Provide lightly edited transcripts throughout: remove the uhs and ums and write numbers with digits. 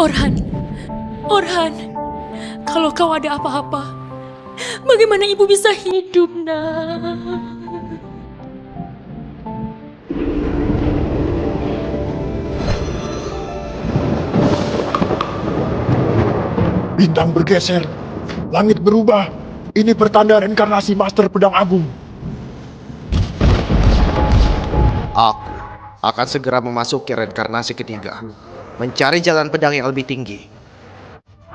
Orhan, Orhan, kalau kau ada apa-apa, bagaimana ibu bisa hidup, nak? Bintang bergeser, langit berubah. Ini pertanda reinkarnasi Master Pedang Agung. Aku akan segera memasuki reinkarnasi ketiga, mencari jalan pedang yang lebih tinggi.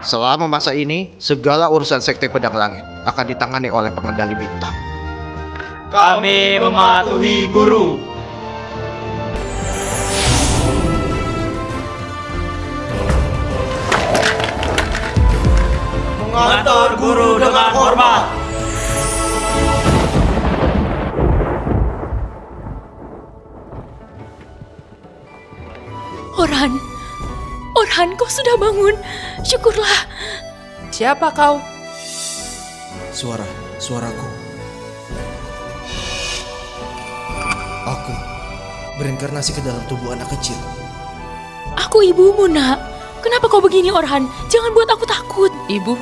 Selama masa ini, segala urusan Sekte Pedang Langit akan ditangani oleh pengendali bintang. Kami mematuhi guru. Mengatur guru dengan hormat. Orhan, Orhan, kau sudah bangun. Syukurlah. Siapa kau? Suaraku. Aku berinkarnasi ke dalam tubuh anak kecil. Aku ibumu, nak. Kenapa kau begini, Orhan? Jangan buat aku takut. Ibu,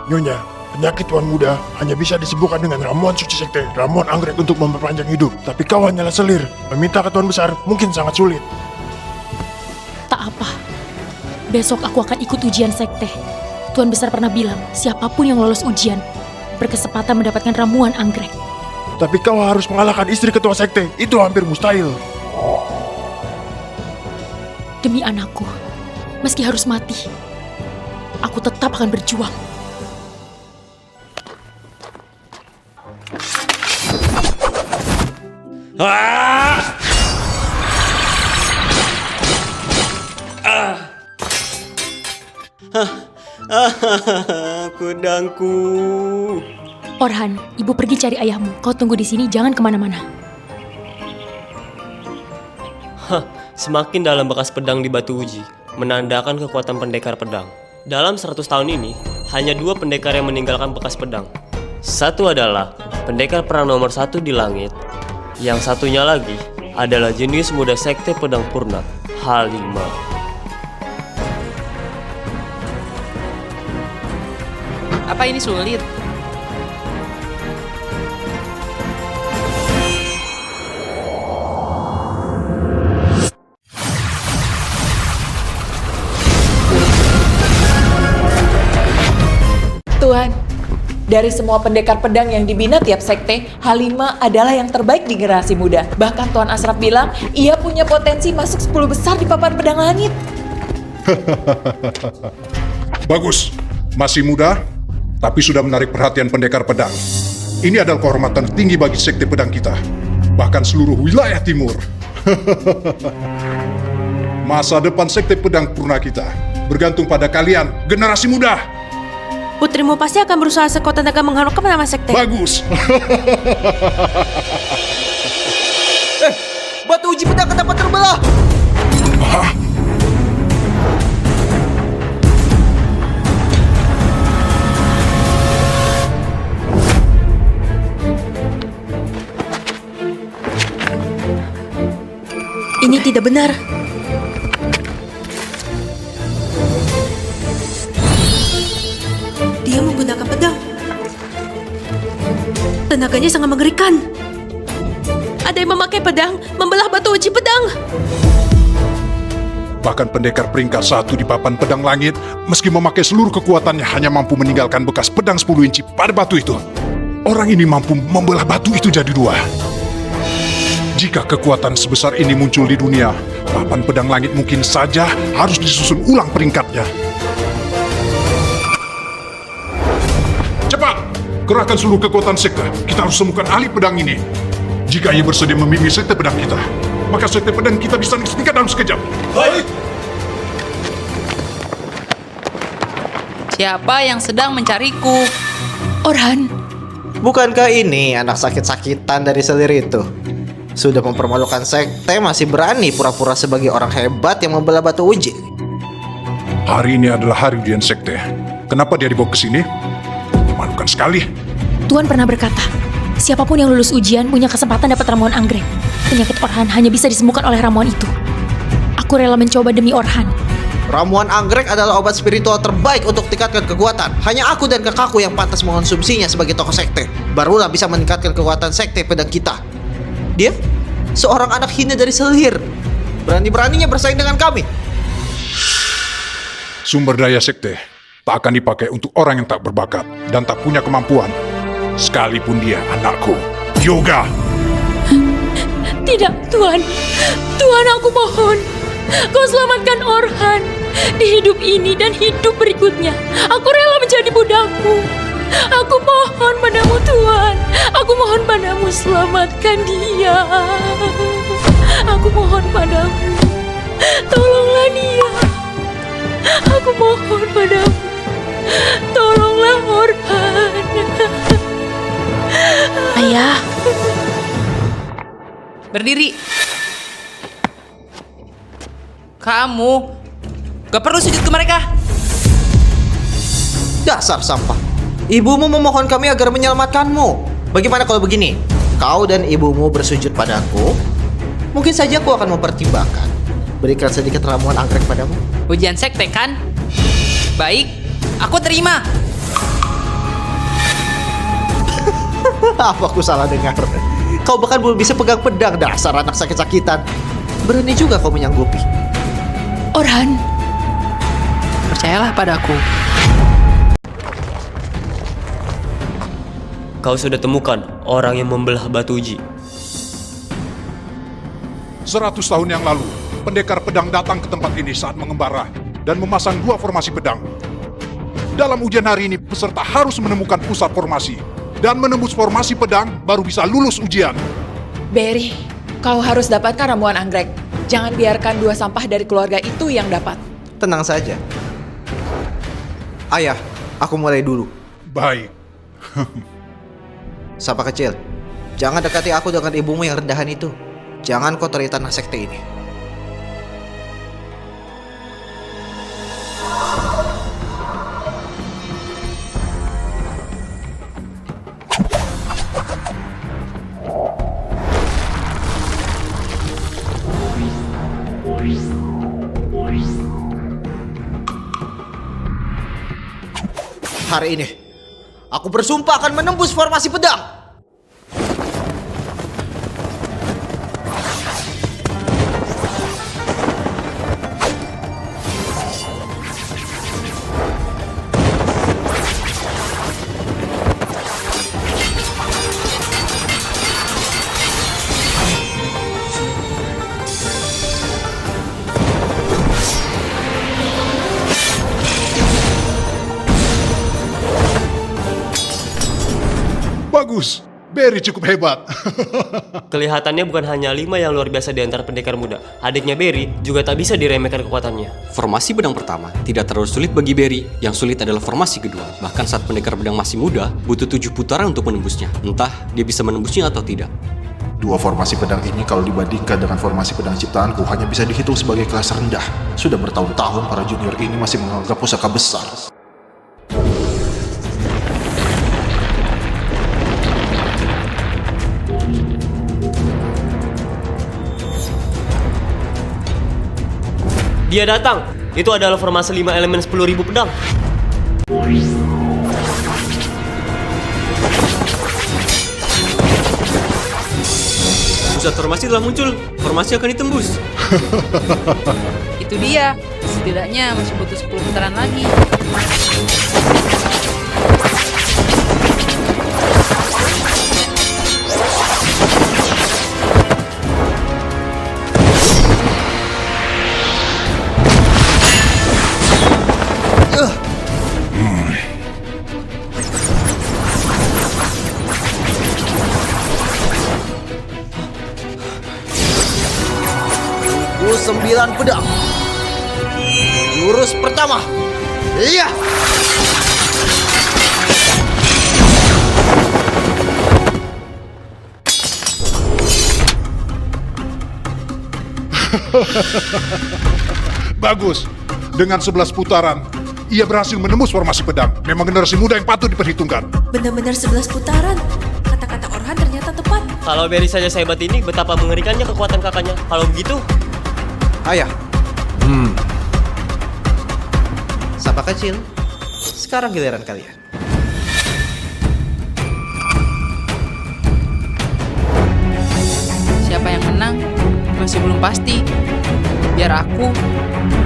Nyonya, penyakit Tuan Muda hanya bisa disembuhkan dengan ramuan suci sekte, ramuan anggrek untuk memperpanjang hidup. Tapi kau hanyalah selir. Meminta ke Tuan Besar mungkin sangat sulit. Tak apa. Besok aku akan ikut ujian sekte. Tuan Besar pernah bilang, siapapun yang lolos ujian berkesempatan mendapatkan ramuan anggrek. Tapi kau harus mengalahkan istri ketua sekte. Itu hampir mustahil. Demi anakku, meski harus mati, aku tetap akan berjuang. Pedangku. Orhan, ibu pergi cari ayahmu. Kau tunggu di sini, jangan kemana-mana. Semakin dalam bekas pedang di batu uji, menandakan kekuatan pendekar pedang. Dalam 100 tahun ini, hanya 2 pendekar yang meninggalkan bekas pedang. Satu adalah pendekar perang nomor 1 di langit. Yang satunya lagi adalah jenius muda Sekte Pedang Purna, Halimah. apa ini sulit? Tuhan, dari semua pendekar pedang yang dibina tiap sekte, Halimah adalah yang terbaik di generasi muda. Bahkan Tuan Ashraf bilang, ia punya potensi masuk 10 besar di papan pedang langit. Bagus, masih muda, tapi sudah menarik perhatian pendekar pedang. Ini adalah kehormatan tinggi bagi sekte pedang kita, bahkan seluruh wilayah timur. Masa depan sekte pedang Purna kita bergantung pada kalian, generasi muda. Putrimu pasti akan berusaha sekuat tenaga mengharumkan nama sekte. Bagus. Batu uji pedang kenapa terbelah? Hah? Ini tidak benar. Dia menggunakan pedang. Tenaganya sangat mengerikan. Ada yang memakai pedang membelah batu uji pedang. Bahkan pendekar peringkat 1 di papan pedang langit, meski memakai seluruh kekuatannya, hanya mampu meninggalkan bekas pedang 10 inci pada batu itu. Orang ini mampu membelah batu itu jadi 2. Jika kekuatan sebesar ini muncul di dunia, papan pedang langit mungkin saja harus disusun ulang peringkatnya. Cepat! Kerahkan seluruh kekuatan sekte. Kita harus temukan ahli pedang ini. Jika ia bersedia membimbing sekte pedang kita, maka sekte pedang kita bisa ditingkat dalam sekejap. Baik! Siapa yang sedang mencariku? Orhan, Bukankah ini anak sakit-sakitan dari selir itu? Sudah mempermalukan sekte, masih berani pura-pura sebagai orang hebat yang membelah batu uji. Hari ini adalah hari ujian sekte. Kenapa dia dibawa ke sini? Memalukan sekali. Tuan pernah berkata, siapapun yang lulus ujian punya kesempatan dapat ramuan anggrek. Penyakit Orhan hanya bisa disembuhkan oleh ramuan itu. Aku rela mencoba demi Orhan. Ramuan anggrek adalah obat spiritual terbaik untuk tingkatkan kekuatan. Hanya aku dan kakakku yang pantas mengonsumsinya sebagai tokoh sekte. Barulah bisa meningkatkan kekuatan sekte pedang kita. Dia seorang anak hina dari Selir. Berani-beraninya bersaing dengan kami. Sumber daya sekte tak akan dipakai untuk orang yang tak berbakat dan tak punya kemampuan. Sekalipun dia anakku. Yoga! Tidak, Tuan. Tuan, aku mohon. Kau selamatkan Orhan. Di hidup ini dan hidup berikutnya, aku rela menjadi budakmu. Aku mohon padamu, Tuan. Aku mohon padamu, selamatkan dia. Aku mohon padamu, tolonglah dia. Aku mohon padamu, tolonglah Orhan. Ayah, Berdiri. Kamu gak perlu sujud ke mereka. Dasar sampah. Ibumu memohon kami agar menyelamatkanmu. Bagaimana kalau begini? Kau dan ibumu bersujud padaku. Mungkin saja aku akan mempertimbangkan berikan sedikit ramuan anggrek padamu. Ujian sekte kan? Baik, aku terima. Apa aku salah dengar? Kau bahkan belum bisa pegang pedang, dasar anak sakit-sakitan. Berani juga kau menyanggupi. Orhan, Percayalah padaku. Kau sudah temukan orang yang membelah batu uji. 100 tahun yang lalu, pendekar pedang datang ke tempat ini saat mengembara dan memasang 2 formasi pedang. Dalam ujian hari ini, peserta harus menemukan pusat formasi dan menembus formasi pedang baru bisa lulus ujian. Berry, kau harus dapatkan ramuan anggrek. Jangan biarkan 2 sampah dari keluarga itu yang dapat. Tenang saja. Ayah, aku mulai dulu. Baik. Sampah kecil, jangan dekati aku dengan ibumu yang rendahan itu. Jangan kotori tanah sekte ini. Hari ini, aku bersumpah akan menembus formasi pedang. Bagus, Berry cukup hebat. Kelihatannya bukan hanya 5 yang luar biasa di antara pendekar muda. Adiknya Berry juga tak bisa diremehkan kekuatannya. Formasi pedang pertama tidak terlalu sulit bagi Berry. Yang sulit adalah formasi kedua. Bahkan saat pendekar pedang masih muda, butuh 7 putaran untuk menembusnya. Entah dia bisa menembusnya atau tidak. 2 formasi pedang ini kalau dibandingkan dengan formasi pedang ciptaanku hanya bisa dihitung sebagai kelas rendah. Sudah bertahun-tahun para junior ini masih menganggap pusaka besar. Dia datang. Itu adalah formasi 5 elemen 10.000 pedang. Pusat formasi telah muncul. Formasi akan ditembus. Itu dia. Setidaknya masih butuh 10 putaran lagi. Sembilan pedang. Jurus pertama. Iya. Bagus. Dengan 11 putaran, ia berhasil menembus formasi pedang. Memang generasi muda yang patut diperhitungkan. benar-benar 11 putaran. Kata-kata Orhan ternyata tepat. Kalau Berry saja sehebat ini, betapa mengerikannya kekuatan kakaknya. Kalau begitu, Ayah. Sapa kecil, sekarang giliran kalian. Siapa yang menang masih belum pasti. Biar aku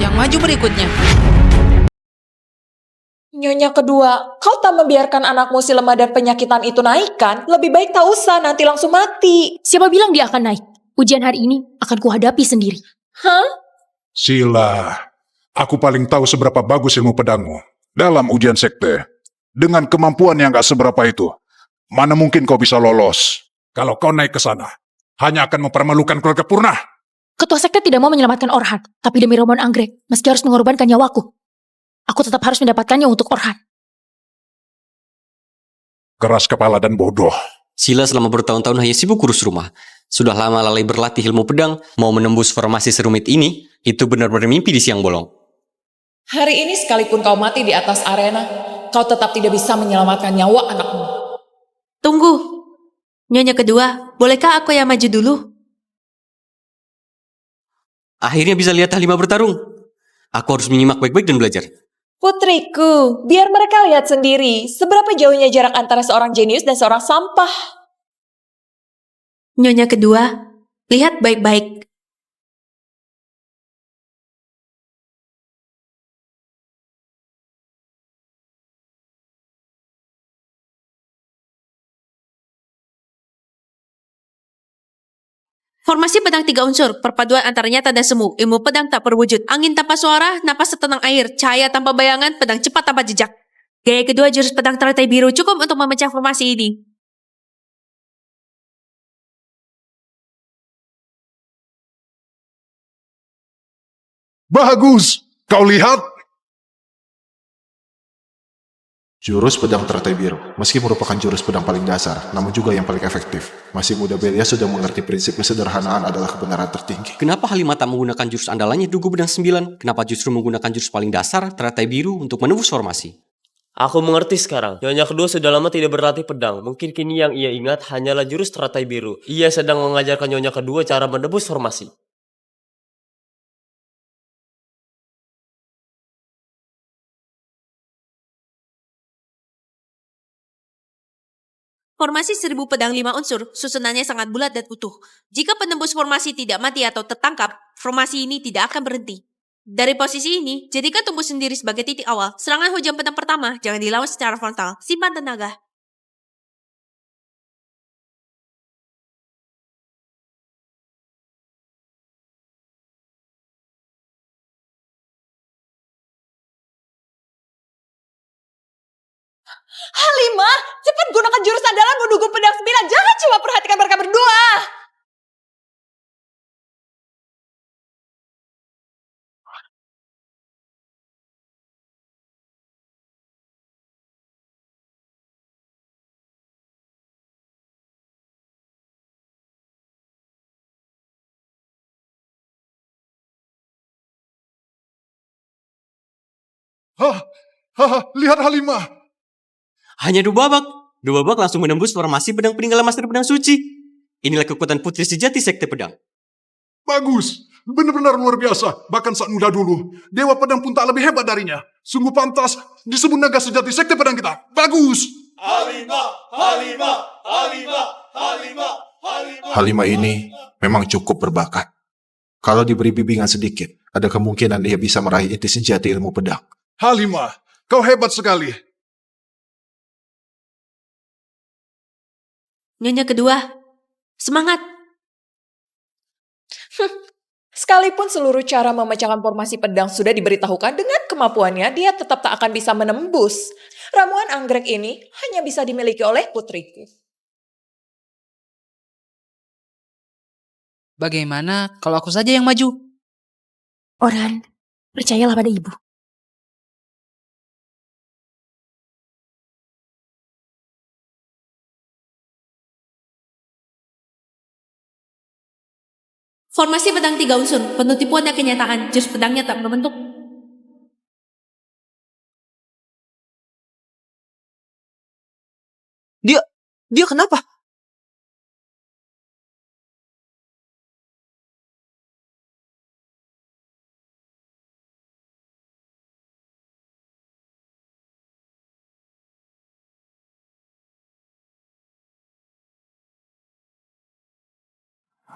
yang maju berikutnya. Nyonya kedua, kau tak membiarkan anakmu si lemah dan penyakitan itu naik kan? Lebih baik tak usah, nanti langsung mati. Siapa bilang dia akan naik? Ujian hari ini akan kuhadapi sendiri. Hah? Sila, aku paling tahu seberapa bagus ilmu pedangmu. Dalam ujian sekte, dengan kemampuan yang gak seberapa itu, mana mungkin kau bisa lolos? Kalau kau naik ke sana, hanya akan mempermalukan keluarga Purna. Ketua sekte tidak mau menyelamatkan Orhan, tapi demi Ramon Anggrek, meski harus mengorbankan nyawaku, aku tetap harus mendapatkannya untuk Orhan. Keras kepala dan bodoh. Sila selama bertahun-tahun hanya sibuk urus rumah. Sudah lama lalai berlatih ilmu pedang, mau menembus formasi serumit ini, itu benar-benar mimpi di siang bolong. Hari ini sekalipun kau mati di atas arena, kau tetap tidak bisa menyelamatkan nyawa anakmu. Tunggu. Nyonya kedua, bolehkah aku yang maju dulu? Akhirnya bisa lihat Halimah bertarung. Aku harus menyimak baik-baik dan belajar. Putriku, biar mereka lihat sendiri seberapa jauhnya jarak antara seorang jenius dan seorang sampah. Nyonya kedua, lihat baik-baik. Formasi pedang 3 unsur, perpaduan antara nyata dan semu, ilmu pedang tak berwujud, angin tanpa suara, napas setenang air, cahaya tanpa bayangan, pedang cepat tanpa jejak. Gaya kedua jurus pedang teratai biru cukup untuk memecah formasi ini. Bagus! Kau lihat? Jurus pedang teratai biru, meski merupakan jurus pedang paling dasar, namun juga yang paling efektif. Masih muda Belia sudah mengerti prinsip kesederhanaan adalah kebenaran tertinggi. Kenapa Halimah tak menggunakan jurus andalannya Dugu Bedang 9? Kenapa justru menggunakan jurus paling dasar, teratai biru, untuk menembus formasi? Aku mengerti sekarang. Nyonya kedua sudah lama tidak berlatih pedang. Mungkin kini yang ia ingat hanyalah jurus teratai biru. Ia sedang mengajarkan Nyonya kedua cara menembus formasi. Formasi 1000 pedang 5 unsur, susunannya sangat bulat dan utuh. Jika penembus formasi tidak mati atau tertangkap, formasi ini tidak akan berhenti. Dari posisi ini, jadikan tubuh sendiri sebagai titik awal. Serangan hujan pedang pertama, jangan dilawan secara frontal. Simpan tenaga. Halimah, cepat gunakan jurus andalanmu Dugu Pedang 9. Jangan cuma perhatikan mereka berdua. Lihat Halimah. Hanya 2 babak. 2 babak langsung menembus formasi pedang peninggalan Master Pedang Suci. Inilah kekuatan putri sejati sekte pedang. Bagus. Benar-benar luar biasa. Bahkan saat muda dulu, Dewa Pedang pun tak lebih hebat darinya. Sungguh pantas disebut naga sejati sekte pedang kita. Bagus. Halimah ini memang cukup berbakat. Kalau diberi bimbingan sedikit, ada kemungkinan ia bisa meraih inti sejati ilmu pedang. Halimah, kau hebat sekali. Nyonya kedua, semangat. Sekalipun seluruh cara memecahkan formasi pedang sudah diberitahukan, dengan kemampuannya dia tetap tak akan bisa menembus. Ramuan anggrek ini hanya bisa dimiliki oleh putriku. Bagaimana kalau aku saja yang maju? Orhan, percayalah pada ibu. Formasi pedang 3 unsur, penuh tipuan dan kenyataan, jurus pedangnya tak berbentuk. Dia kenapa?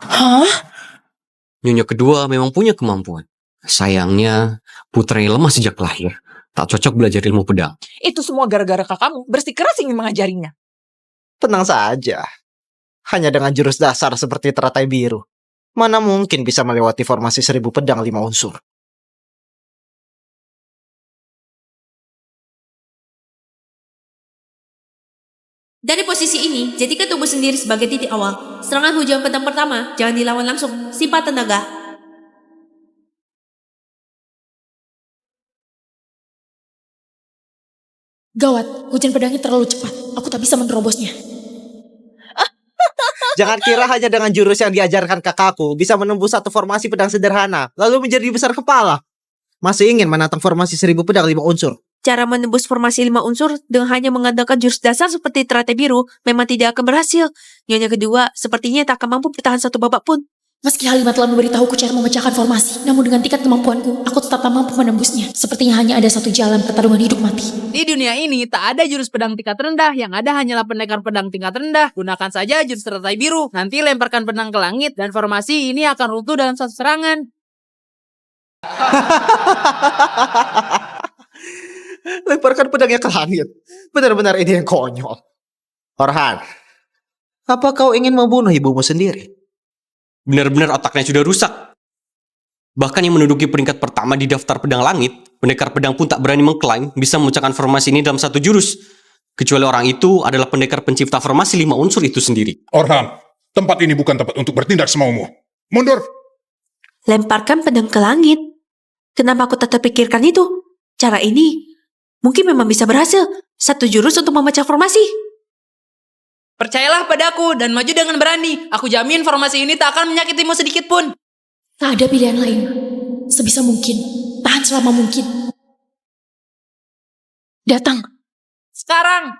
Hah? Nyonya kedua memang punya kemampuan. Sayangnya, putranya lemah sejak lahir. Tak cocok belajar ilmu pedang. Itu semua gara-gara kakakmu bersikeras ingin mengajarinya. Tenang saja. Hanya dengan jurus dasar seperti teratai biru, mana mungkin bisa melewati formasi 1000 pedang 5 unsur. Dari posisi ini, jadikan tubuh sendiri sebagai titik awal. Serangan hujan pedang pertama, jangan dilawan langsung. Sifat tenaga. Gawat, hujan pedangnya terlalu cepat. Aku tak bisa menerobosnya. Jangan kira hanya dengan jurus yang diajarkan kakakku bisa menembus satu formasi pedang sederhana, lalu menjadi besar kepala. Masih ingin menantang formasi 1000 pedang 5 unsur. Cara menembus formasi 5 unsur dengan hanya mengandalkan jurus dasar seperti teratai biru memang tidak akan berhasil. Nyonya kedua sepertinya tak akan mampu bertahan satu babak pun. Meski Halimah telah memberitahuku cara memecahkan formasi, namun dengan tingkat kemampuanku, aku tetap tak mampu menembusnya. Sepertinya hanya ada satu jalan pertarungan hidup mati. Di dunia ini tak ada jurus pedang tingkat rendah, yang ada hanyalah pendekar pedang tingkat rendah. Gunakan saja jurus teratai biru, nanti lemparkan pedang ke langit dan formasi ini akan runtuh dalam satu serangan. Lemparkan pedangnya ke langit. Benar-benar ini yang konyol. Orhan, apa kau ingin membunuh ibumu sendiri? Benar-benar otaknya sudah rusak. Bahkan yang menduduki peringkat pertama di daftar pedang langit, pendekar pedang pun tak berani mengklaim bisa memecahkan formasi ini dalam satu jurus. Kecuali orang itu adalah pendekar pencipta formasi 5 unsur itu sendiri. Orhan, tempat ini bukan tempat untuk bertindak semaumu. Mundur! Lemparkan pedang ke langit. Kenapa aku tak terpikirkan itu? Cara ini mungkin memang bisa berhasil. Satu jurus untuk memecah formasi. Percayalah padaku dan maju dengan berani. Aku jamin formasi ini tak akan menyakitimu sedikit pun. Tak ada pilihan lain. Sebisa mungkin, tahan selama mungkin. Datang. Sekarang.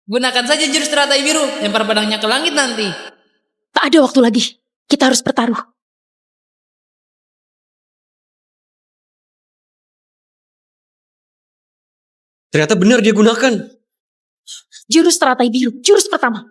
Gunakan saja jurus teratai biru. Lempar pedangnya ke langit nanti. Tak ada waktu lagi. Kita harus bertaruh. Ternyata benar dia gunakan. Jurus teratai biru, jurus pertama.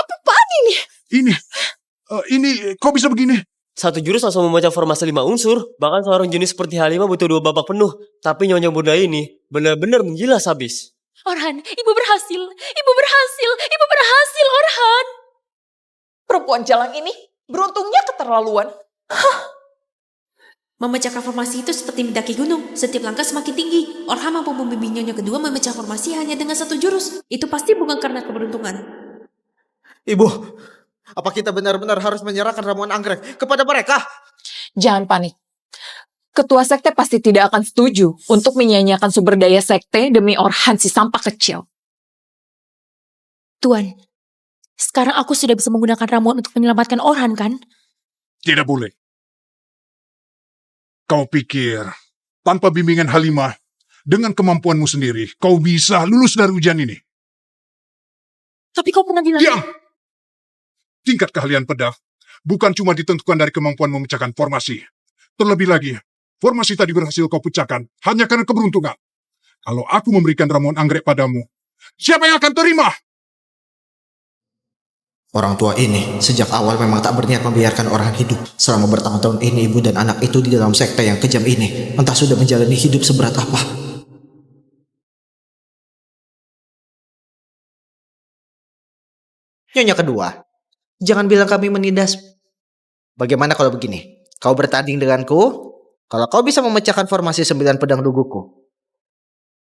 Apaan ini? Ini kok bisa begini? Satu jurus langsung membaca formasi 5 unsur. Bahkan seorang jenis seperti Halimah butuh 2 babak penuh. Tapi Nyonya Bunda ini benar-benar menjilas habis. Orhan, ibu berhasil. Ibu berhasil. Ibu berhasil, Orhan. Perempuan jalang ini beruntungnya keterlaluan. Memecahkan formasi itu seperti mendaki gunung. Setiap langkah semakin tinggi. Orhan mampu membimbing Nyonya kedua memecah formasi hanya dengan satu jurus. Itu pasti bukan karena keberuntungan. Ibu, apa kita benar-benar harus menyerahkan ramuan anggrek kepada mereka? Jangan panik. Ketua sekte pasti tidak akan setuju untuk menyia-nyiakan sumber daya sekte demi Orhan si sampah kecil. Tuan, sekarang aku sudah bisa menggunakan ramuan untuk menyelamatkan Orhan, kan? Tidak boleh. Kau pikir, tanpa bimbingan Halimah, dengan kemampuanmu sendiri, kau bisa lulus dari ujian ini? Tapi kau pernah bilang... Diam! Tingkat keahlian pedang bukan cuma ditentukan dari kemampuan memecahkan formasi. Terlebih lagi, formasi tadi berhasil kau pecahkan hanya karena keberuntungan. Kalau aku memberikan ramuan anggrek padamu, siapa yang akan terima? Orang tua ini sejak awal memang tak berniat membiarkan Orhan hidup. Selama bertahun-tahun ini ibu dan anak itu di dalam sekte yang kejam ini entah sudah menjalani hidup seberat apa. Nyonya kedua, jangan bilang kami menindas. Bagaimana kalau begini? Kau bertanding denganku? Kalau kau bisa memecahkan formasi 9 pedang duguku,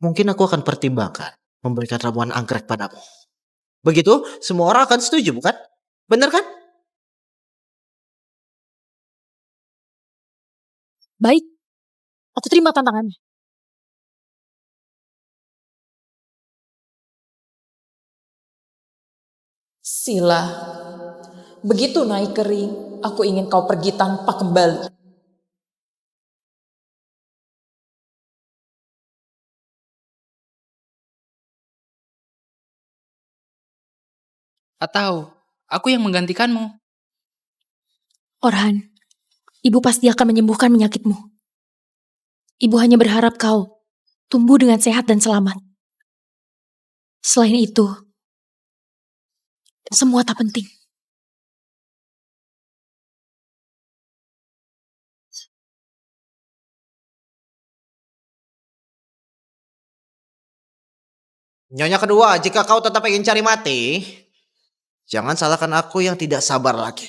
mungkin aku akan pertimbangkan memberikan ramuan anggrek padamu. Begitu, semua orang akan setuju, bukan? Benar kan? Baik, aku terima tantangannya. Sila, begitu naik kering, aku ingin kau pergi tanpa kembali. Atau aku yang menggantikanmu? Orhan, ibu pasti akan menyembuhkan penyakitmu. Ibu hanya berharap kau tumbuh dengan sehat dan selamat. Selain itu, semua tak penting. Nyonya kedua, jika kau tetap ingin cari mati, jangan salahkan aku yang tidak sabar lagi.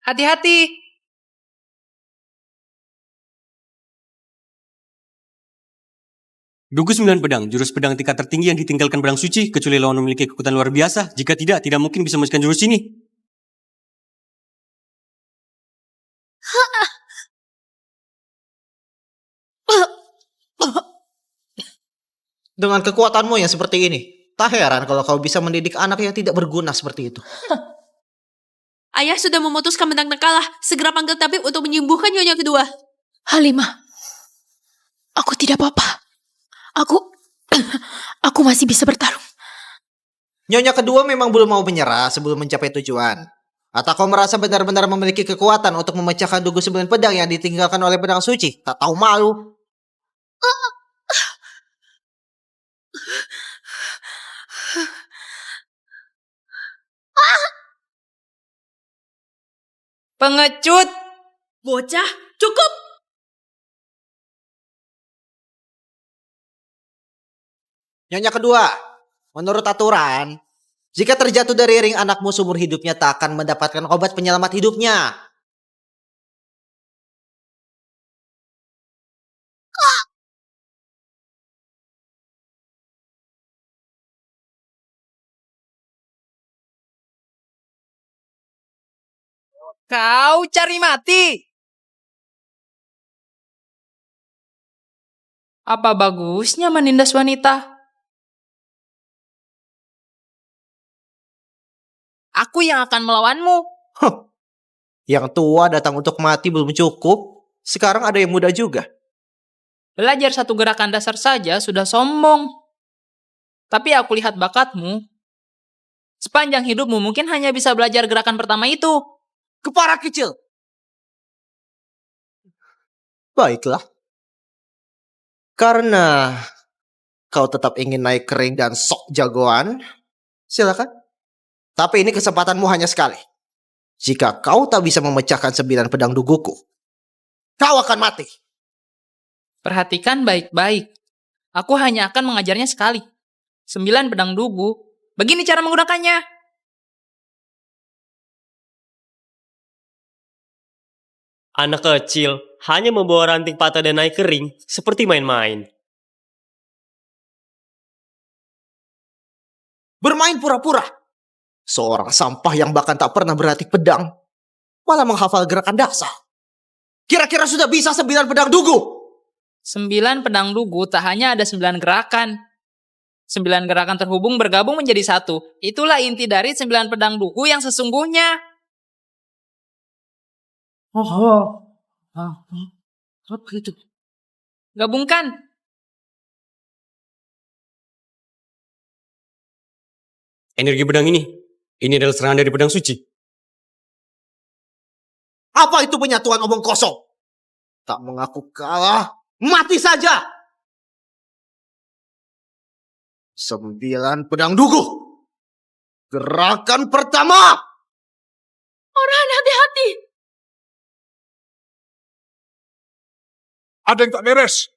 Hati-hati! Dugu 9 pedang, jurus pedang tingkat tertinggi yang ditinggalkan pedang suci, kecuali lawan memiliki kekuatan luar biasa. Jika tidak mungkin bisa memusnahkan jurus ini. Dengan kekuatanmu yang seperti ini, tak heran kalau kau bisa mendidik anak yang tidak berguna seperti itu. Ayah sudah memutuskan menang kalah. Segera panggil tabib untuk menyembuhkan nyonya kedua. Halimah, aku tidak apa-apa. Aku masih bisa bertarung. Nyonya kedua memang belum mau menyerah sebelum mencapai tujuan. Atau kau merasa benar-benar memiliki kekuatan untuk memecahkan dugu 9 pedang yang ditinggalkan oleh pedang suci? Tak tahu malu. Pengecut! Bocah, cukup! Nyonya kedua, menurut aturan, jika terjatuh dari ring anakmu seumur hidupnya tak akan mendapatkan obat penyelamat hidupnya. Kau cari mati! Apa bagusnya menindas wanita? Aku yang akan melawanmu. Yang tua datang untuk mati belum cukup, sekarang ada yang muda juga. Belajar satu gerakan dasar saja sudah sombong. Tapi aku lihat bakatmu. Sepanjang hidupmu mungkin hanya bisa belajar gerakan pertama itu. Kepala kecil. Baiklah. Karena kau tetap ingin naik ke ring dan sok jagoan, silakan. Tapi ini kesempatanmu hanya sekali. Jika kau tak bisa memecahkan 9 pedang duguku, kau akan mati. Perhatikan baik-baik. Aku hanya akan mengajarnya sekali. 9 pedang dugu. Begini cara menggunakannya. Anak kecil hanya membawa ranting patah dan naik ke ring seperti main-main. Bermain pura-pura. Seorang sampah yang bahkan tak pernah berlatih pedang, malah menghafal gerakan dasar. Kira-kira sudah bisa 9 pedang dugu? 9 pedang dugu tak hanya ada 9 gerakan. 9 gerakan terhubung bergabung menjadi satu. Itulah inti dari 9 pedang dugu yang sesungguhnya. Apa itu? Gabungkan. Energi pedang ini adalah serangan dari pedang suci. Apa itu penyatuan omong kosong? Tak mengaku kalah, mati saja. 9 pedang dugu. Gerakan pertama. Orhan, hati-hati. Ada yang tak beres.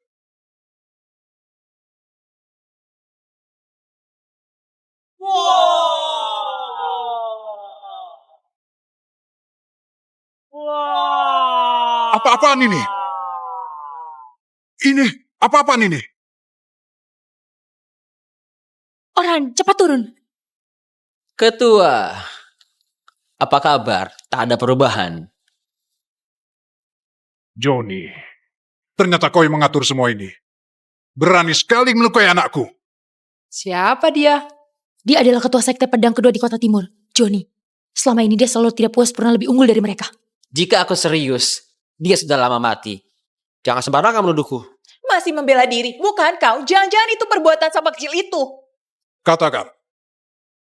Apa-apaan ini? Ini apa-apaan ini? Orhan, cepat turun. Ketua, apa kabar? Tak ada perubahan. Johnny, ternyata kau yang mengatur semua ini. Berani sekali melukai anakku. Siapa dia? Dia adalah ketua sekte pedang kedua di kota timur, Johnny. Selama ini dia selalu tidak puas pernah lebih unggul dari mereka. Jika aku serius, dia sudah lama mati. Jangan sembarangan menuduhku. Masih membela diri, bukan kau? Jangan-jangan itu perbuatan sama kecil itu. Katakan,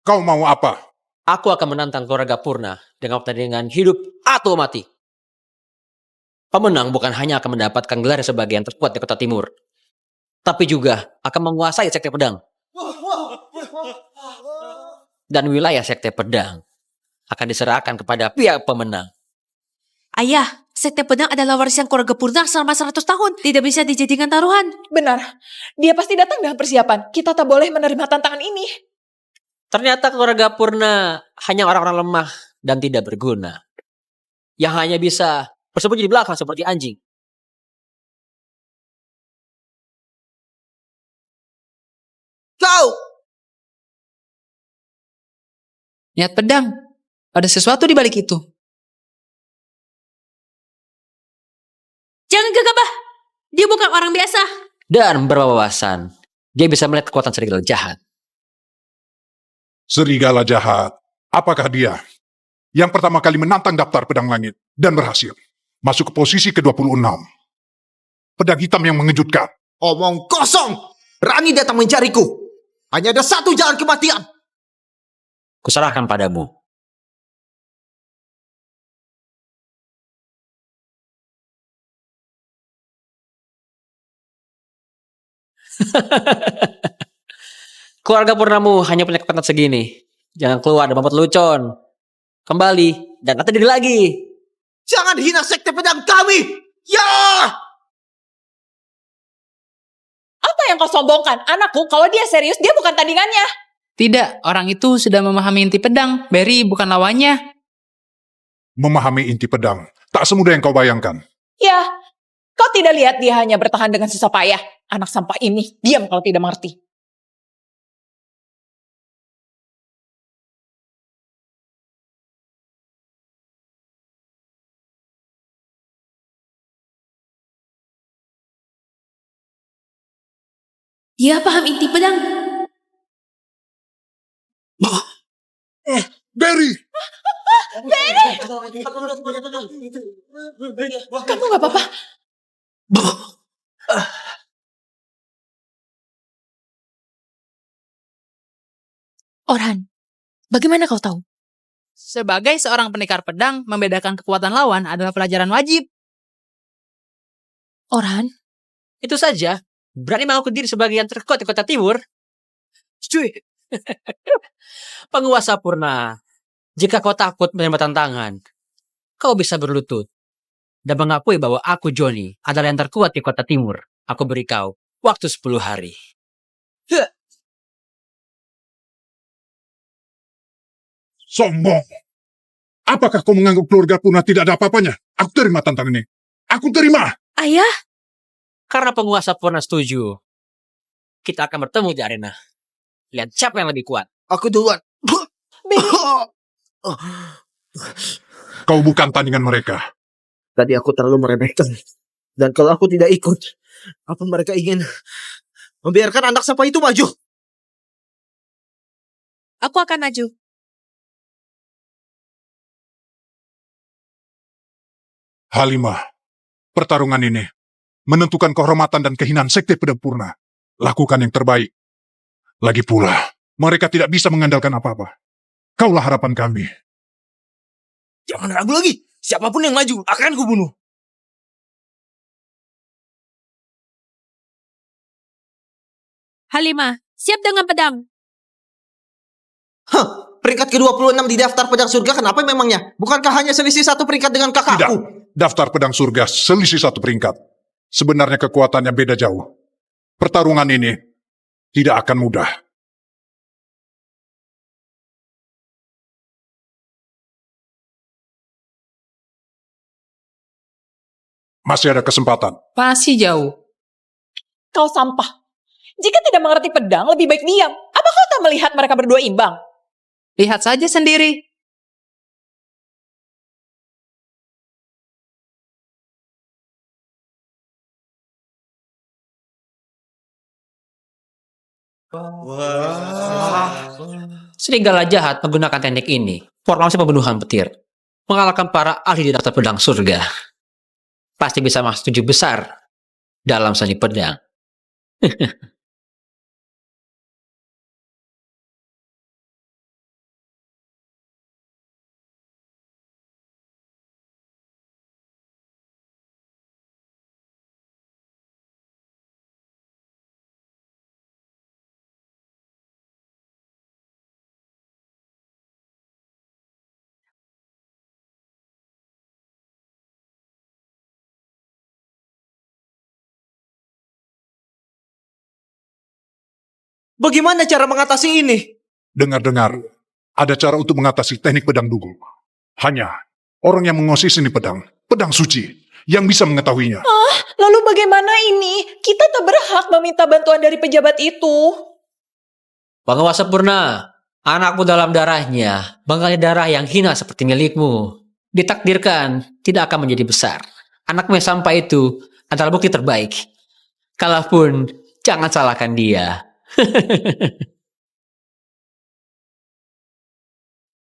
kau mau apa? Aku akan menantang keluarga Purna dengan pertandingan hidup atau mati. Pemenang bukan hanya akan mendapatkan gelar sebagai yang terkuat di kota timur, tapi juga akan menguasai sekte pedang. Dan wilayah sekte pedang akan diserahkan kepada pihak pemenang. Ayah, sekte pedang adalah warisan keluarga Purna selama 100 tahun. Tidak bisa dijadikan taruhan. Benar, dia pasti datang dengan persiapan. Kita tak boleh menerima tantangan ini. Ternyata keluarga Purna hanya orang-orang lemah dan tidak berguna. Yang hanya bisa bersembunyi di belakang seperti anjing. Kau! Niat pedang. Ada sesuatu di balik itu. Jangan gegabah. Dia bukan orang biasa. Dan berwawasan, dia bisa melihat kekuatan serigala jahat. Serigala jahat. Apakah dia yang pertama kali menantang daftar pedang langit dan berhasil masuk ke posisi ke-26? Pedang hitam yang mengejutkan. Omong kosong! Rani datang mencariku. Hanya ada satu jalan kematian. Kuserahkan padamu. Keluarga Purnamu hanya punya kekuatan segini. Jangan keluar dan membuat lucon. Kembali dan nanti diri lagi. Jangan hina sekte pedang kami! Ya! Apa yang kau sombongkan? Anakku, kalau dia serius, dia bukan tandingannya. Tidak, orang itu sudah memahami inti pedang. Barry bukan lawannya. Memahami inti pedang. Tak semudah yang kau bayangkan. Ya, kau tidak lihat dia hanya bertahan dengan susah payah. Anak sampah ini, diam kalau tidak mengerti. Dia paham inti pedang. Barry! Kamu gak apa-apa? Orhan, bagaimana kau tahu? Sebagai seorang pendekar pedang, membedakan kekuatan lawan adalah pelajaran wajib. Orhan, Itu saja. Berani mengaku diri sebagai yang terkuat di kota timur. Cuy. Penguasa Purna. Jika kau takut menerima tantangan, kau bisa berlutut dan mengakui bahwa aku, Johnny, adalah yang terkuat di kota timur. Aku beri kau waktu 10 hari. Sombong! Apakah kau menganggap keluarga Purna tidak ada apa-apanya? Aku terima tantangan ini. Aku terima! Ayah, Karena penguasa Purna setuju, kita akan bertemu di arena. Lihat siapa yang lebih kuat. Aku duluan. Kau bukan tandingan mereka. Tadi aku terlalu meremehkan. Dan kalau aku tidak ikut, apa mereka ingin membiarkan anak sampah itu maju? aku akan maju. Halimah, pertarungan ini menentukan kehormatan dan kehinaan sekte pedang Purna. Lakukan yang terbaik. Lagi pula, mereka tidak bisa mengandalkan apa-apa. Kaulah harapan kami. Jangan ragu lagi. Siapapun yang maju akan kubunuh. Halimah, siap dengan pedang. Peringkat ke-26 di daftar pedang surga, kenapa memangnya? Bukankah hanya selisih satu peringkat dengan Tidak, kakakku? daftar pedang surga selisih satu peringkat. Sebenarnya kekuatannya beda jauh. Pertarungan ini tidak akan mudah. Masih ada kesempatan. Masih jauh. Kau sampah. Jika tidak mengerti pedang, lebih baik diam. Apa kau tak melihat mereka berdua imbang? Lihat saja sendiri. Serigala jahat menggunakan teknik ini. Formasi pembunuhan petir. mengalahkan para ahli di daftar pedang surga. Pasti bisa masuk 7 besar dalam seni pedang. Bagaimana cara mengatasi ini? Dengar-dengar, ada cara untuk mengatasi teknik pedang dugu. Hanya orang yang menguasai seni pedang, pedang suci, yang bisa mengetahuinya. Lalu bagaimana ini? Kita tak berhak meminta bantuan dari pejabat itu. Penguasa Purna, anakmu dalam darahnya, mengalir darah yang hina seperti milikmu. Ditakdirkan tidak akan menjadi besar. Anakmu yang sampai itu adalah bukti terbaik. Kalaupun, jangan salahkan dia.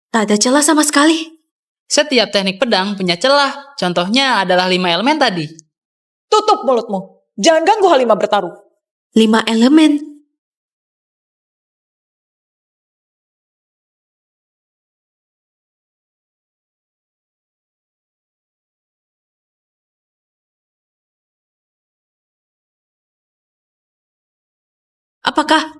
Tak ada celah sama sekali. Setiap teknik pedang punya celah. Contohnya adalah 5 elemen tadi. Tutup mulutmu. Jangan ganggu Halimah bertaruh. 5 elemen. Apakah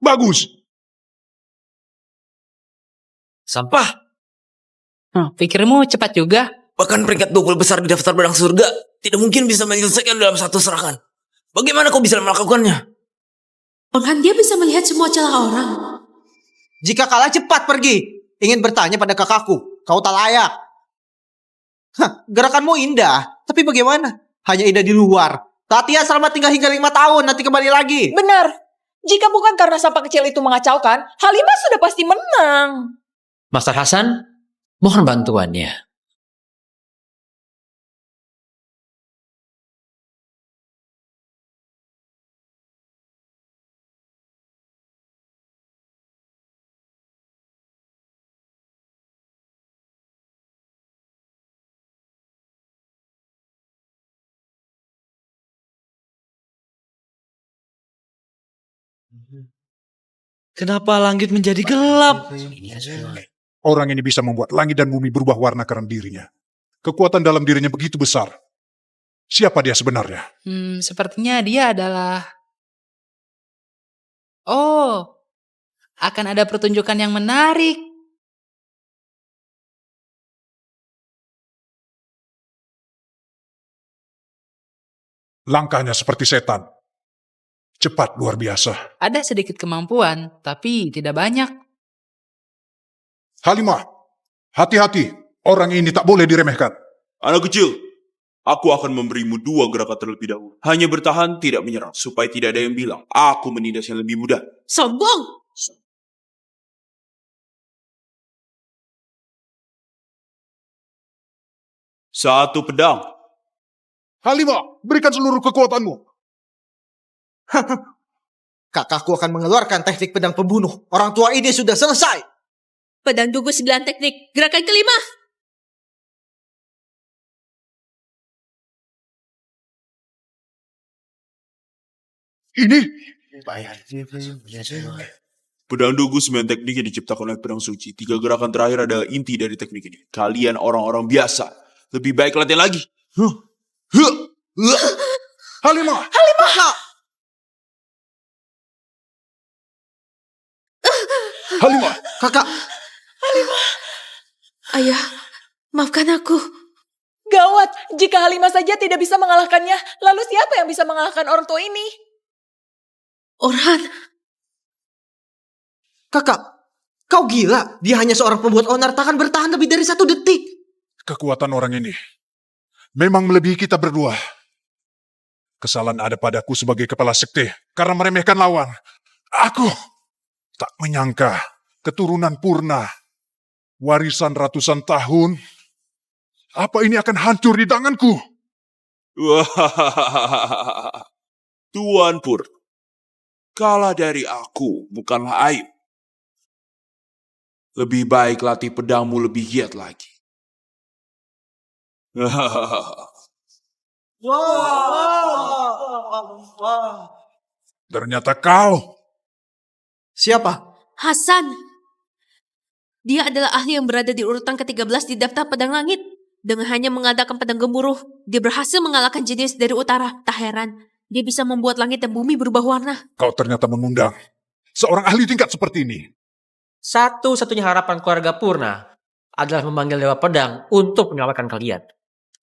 Bagus! Sampah. Pikirmu cepat juga? Bahkan peringkat 20 besar di daftar pedang surga tidak mungkin bisa menyelesaikan dalam satu serangan. Bagaimana kau bisa melakukannya? Orhan dia bisa melihat semua celah orang? Jika kalah cepat pergi. Ingin bertanya pada kakakku, kau tak layak. Gerakanmu indah, tapi bagaimana? Hanya indah di luar. Latihan selama 3 hingga 5 tahun, nanti kembali lagi. Benar. Jika bukan karena sampah kecil itu mengacaukan, Halimah sudah pasti menang. Master Hasan, mohon bantuannya. Kenapa langit menjadi gelap? Orang ini bisa membuat langit dan bumi berubah warna karena dirinya. Kekuatan dalam dirinya begitu besar. Siapa dia sebenarnya? Sepertinya dia adalah... Oh, akan ada pertunjukan yang menarik. Langkahnya seperti setan. Cepat luar biasa. Ada sedikit kemampuan, tapi tidak banyak. Halimah, hati-hati. Orang ini tak boleh diremehkan. Anak kecil, aku akan memberimu 2 gerakan terlebih dahulu. Hanya bertahan, tidak menyerang. Supaya tidak ada yang bilang, aku menindas yang lebih mudah. Sombong. Satu pedang. Halimah, berikan seluruh kekuatanmu. Kakakku akan mengeluarkan teknik pedang pembunuh. Orang tua ini sudah selesai. Pedang dugu 9 teknik. Gerakan kelima. Ini? Pedang dugu 9 teknik yang diciptakan oleh pedang suci. 3 gerakan terakhir adalah inti dari teknik ini. Kalian orang-orang biasa. Lebih baik latihan lagi. Halimah! Halimah! Halimah! Kakak! Ayah, maafkan aku. Gawat, jika Halimah saja tidak bisa mengalahkannya, lalu siapa yang bisa mengalahkan orang tua ini? Orhan. Kakak, kau gila. Dia hanya seorang pembuat onar, takkan bertahan lebih dari 1 detik. Kekuatan orang ini memang melebihi kita berdua. Kesalahan ada padaku sebagai kepala sekte karena meremehkan lawan. Aku tak menyangka keturunan Purna Warisan ratusan tahun. Apa ini akan hancur di tanganku? Tuan Pur, kalah dari aku bukanlah aib. Lebih baik latih pedangmu lebih giat lagi. Ternyata kau. Siapa? Hasan. Dia adalah ahli yang berada di urutan ke-13 di daftar pedang langit. Dengan hanya mengadakan pedang gemuruh, dia berhasil mengalahkan jenis dari utara. Tak heran, dia bisa membuat langit dan bumi berubah warna. Kau ternyata mengundang seorang ahli tingkat seperti ini. Satu-satunya harapan keluarga Purna adalah memanggil Dewa Pedang untuk menyelamatkan kalian.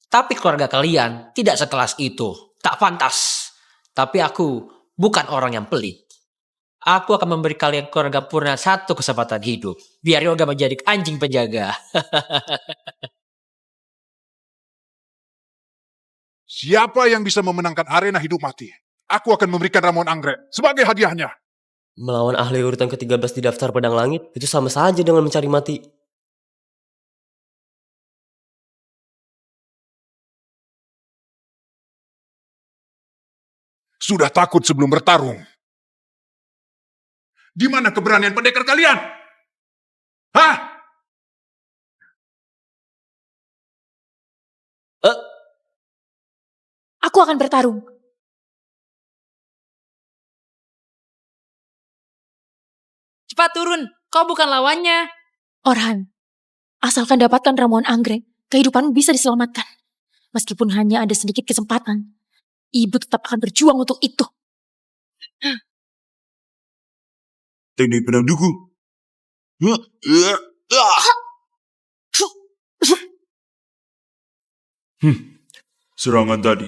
Tapi keluarga kalian tidak sekelas itu. Tak pantas. Tapi aku bukan orang yang pelit. Aku akan memberi kalian keluarga Purna satu kesempatan hidup. Biar Yoga menjadi anjing penjaga. Siapa yang bisa memenangkan arena hidup mati? Aku akan memberikan ramuan anggrek sebagai hadiahnya. Melawan ahli urutan ke-13 di daftar pedang langit itu sama saja dengan mencari mati. Sudah takut sebelum bertarung. Di mana keberanian pendekar kalian? Hah? Aku akan bertarung. Cepat turun, kau bukan lawannya. Orhan, asalkan dapatkan ramuan anggrek, kehidupanmu bisa diselamatkan. Meskipun hanya ada sedikit kesempatan, ibu tetap akan berjuang untuk itu. Teknik pedang dugu. Serangan tadi.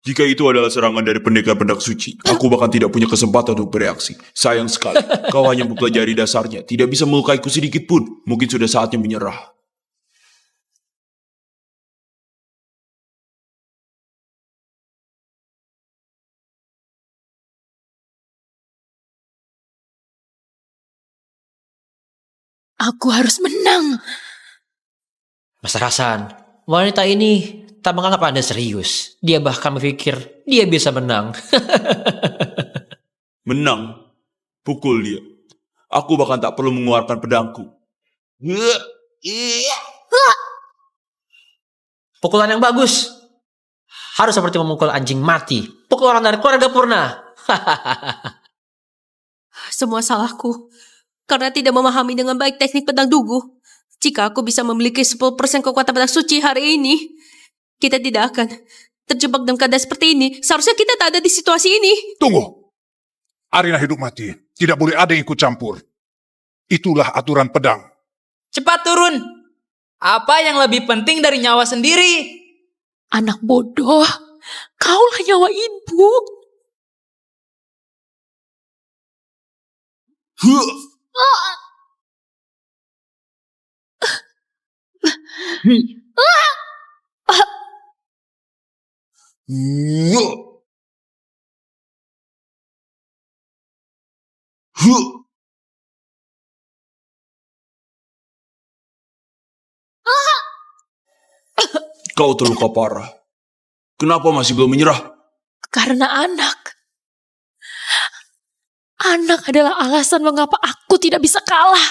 Jika itu adalah serangan dari pendekar pedang suci, aku bahkan tidak punya kesempatan untuk bereaksi. Sayang sekali, kau hanya mempelajari dasarnya, tidak bisa melukaiku sedikit pun. Mungkin sudah saatnya menyerah. Aku harus menang. Mas Hasan, wanita ini tak menganggap Anda serius. Dia bahkan berpikir dia bisa menang. Menang? Pukul dia. Aku bahkan tak perlu mengeluarkan pedangku. Pukulan yang bagus. Harus seperti memukul anjing mati. Pukul orang dari keluarga Purna. Semua salahku. Karena tidak memahami dengan baik teknik pedang dugu. Jika aku bisa memiliki 10% kekuatan pedang suci hari ini, kita tidak akan terjebak dalam keadaan seperti ini. Seharusnya kita tak ada di situasi ini. Tunggu. Arena hidup mati. Tidak boleh ada yang ikut campur. Itulah aturan pedang. Cepat turun. Apa yang lebih penting dari nyawa sendiri? Anak bodoh, kaulah nyawa ibu. Kau terluka parah. Kenapa masih belum menyerah? Karena anak. Anak adalah alasan mengapa aku tidak bisa kalah.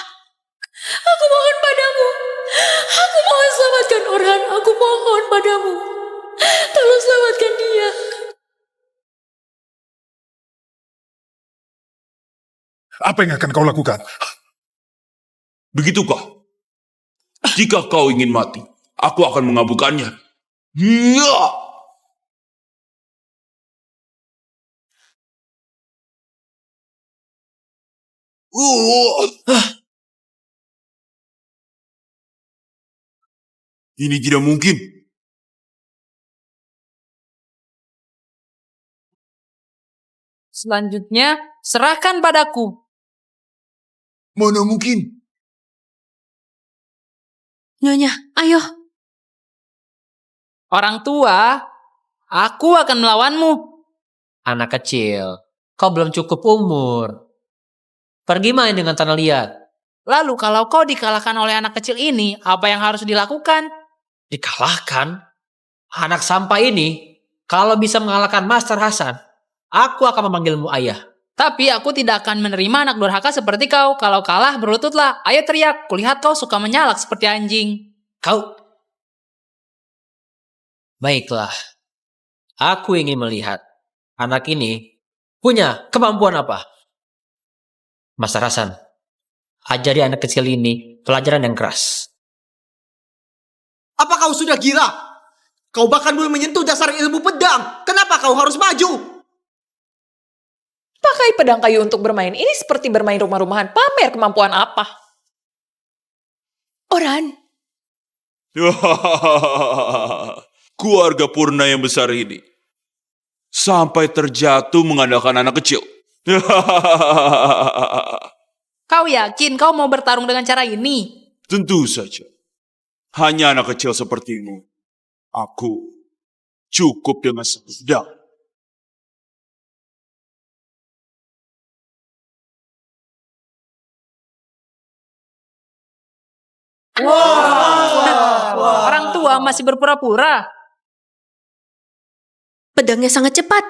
Aku mohon padamu. Aku mohon selamatkan Orhan. Aku mohon padamu. Tolong selamatkan dia. Apa yang akan kau lakukan? Begitukah? Jika kau ingin mati, aku akan mengabulkannya. Ya! Ini tidak mungkin. Selanjutnya, serahkan padaku. Mana mungkin? Nyonya, ayo. Orang tua, aku akan melawanmu. Anak kecil, kau belum cukup umur. Pergi main dengan tanah liat. Lalu kalau kau dikalahkan oleh anak kecil ini, apa yang harus dilakukan? Dikalahkan? Anak sampah ini, kalau bisa mengalahkan Master Hasan, aku akan memanggilmu ayah. Tapi aku tidak akan menerima anak durhaka seperti kau. Kalau kalah, berlututlah. Ayo teriak, kulihat kau suka menyalak seperti anjing. Kau? Baiklah. Aku ingin melihat anak ini punya kemampuan apa. Master Hasan, ajari anak kecil ini pelajaran yang keras. Apa kau sudah gila? Kau bahkan belum menyentuh dasar ilmu pedang. Kenapa kau harus maju? Pakai pedang kayu untuk bermain. Ini seperti bermain rumah-rumahan. Pamer kemampuan apa? Orhan, Keluarga Purna yang besar ini sampai terjatuh mengandalkan anak kecil. Kau yakin kau mau bertarung dengan cara ini? Tentu saja. Hanya anak kecil sepertimu. Aku cukup dengan satu pedang. Orang tua masih berpura-pura. Pedangnya sangat cepat.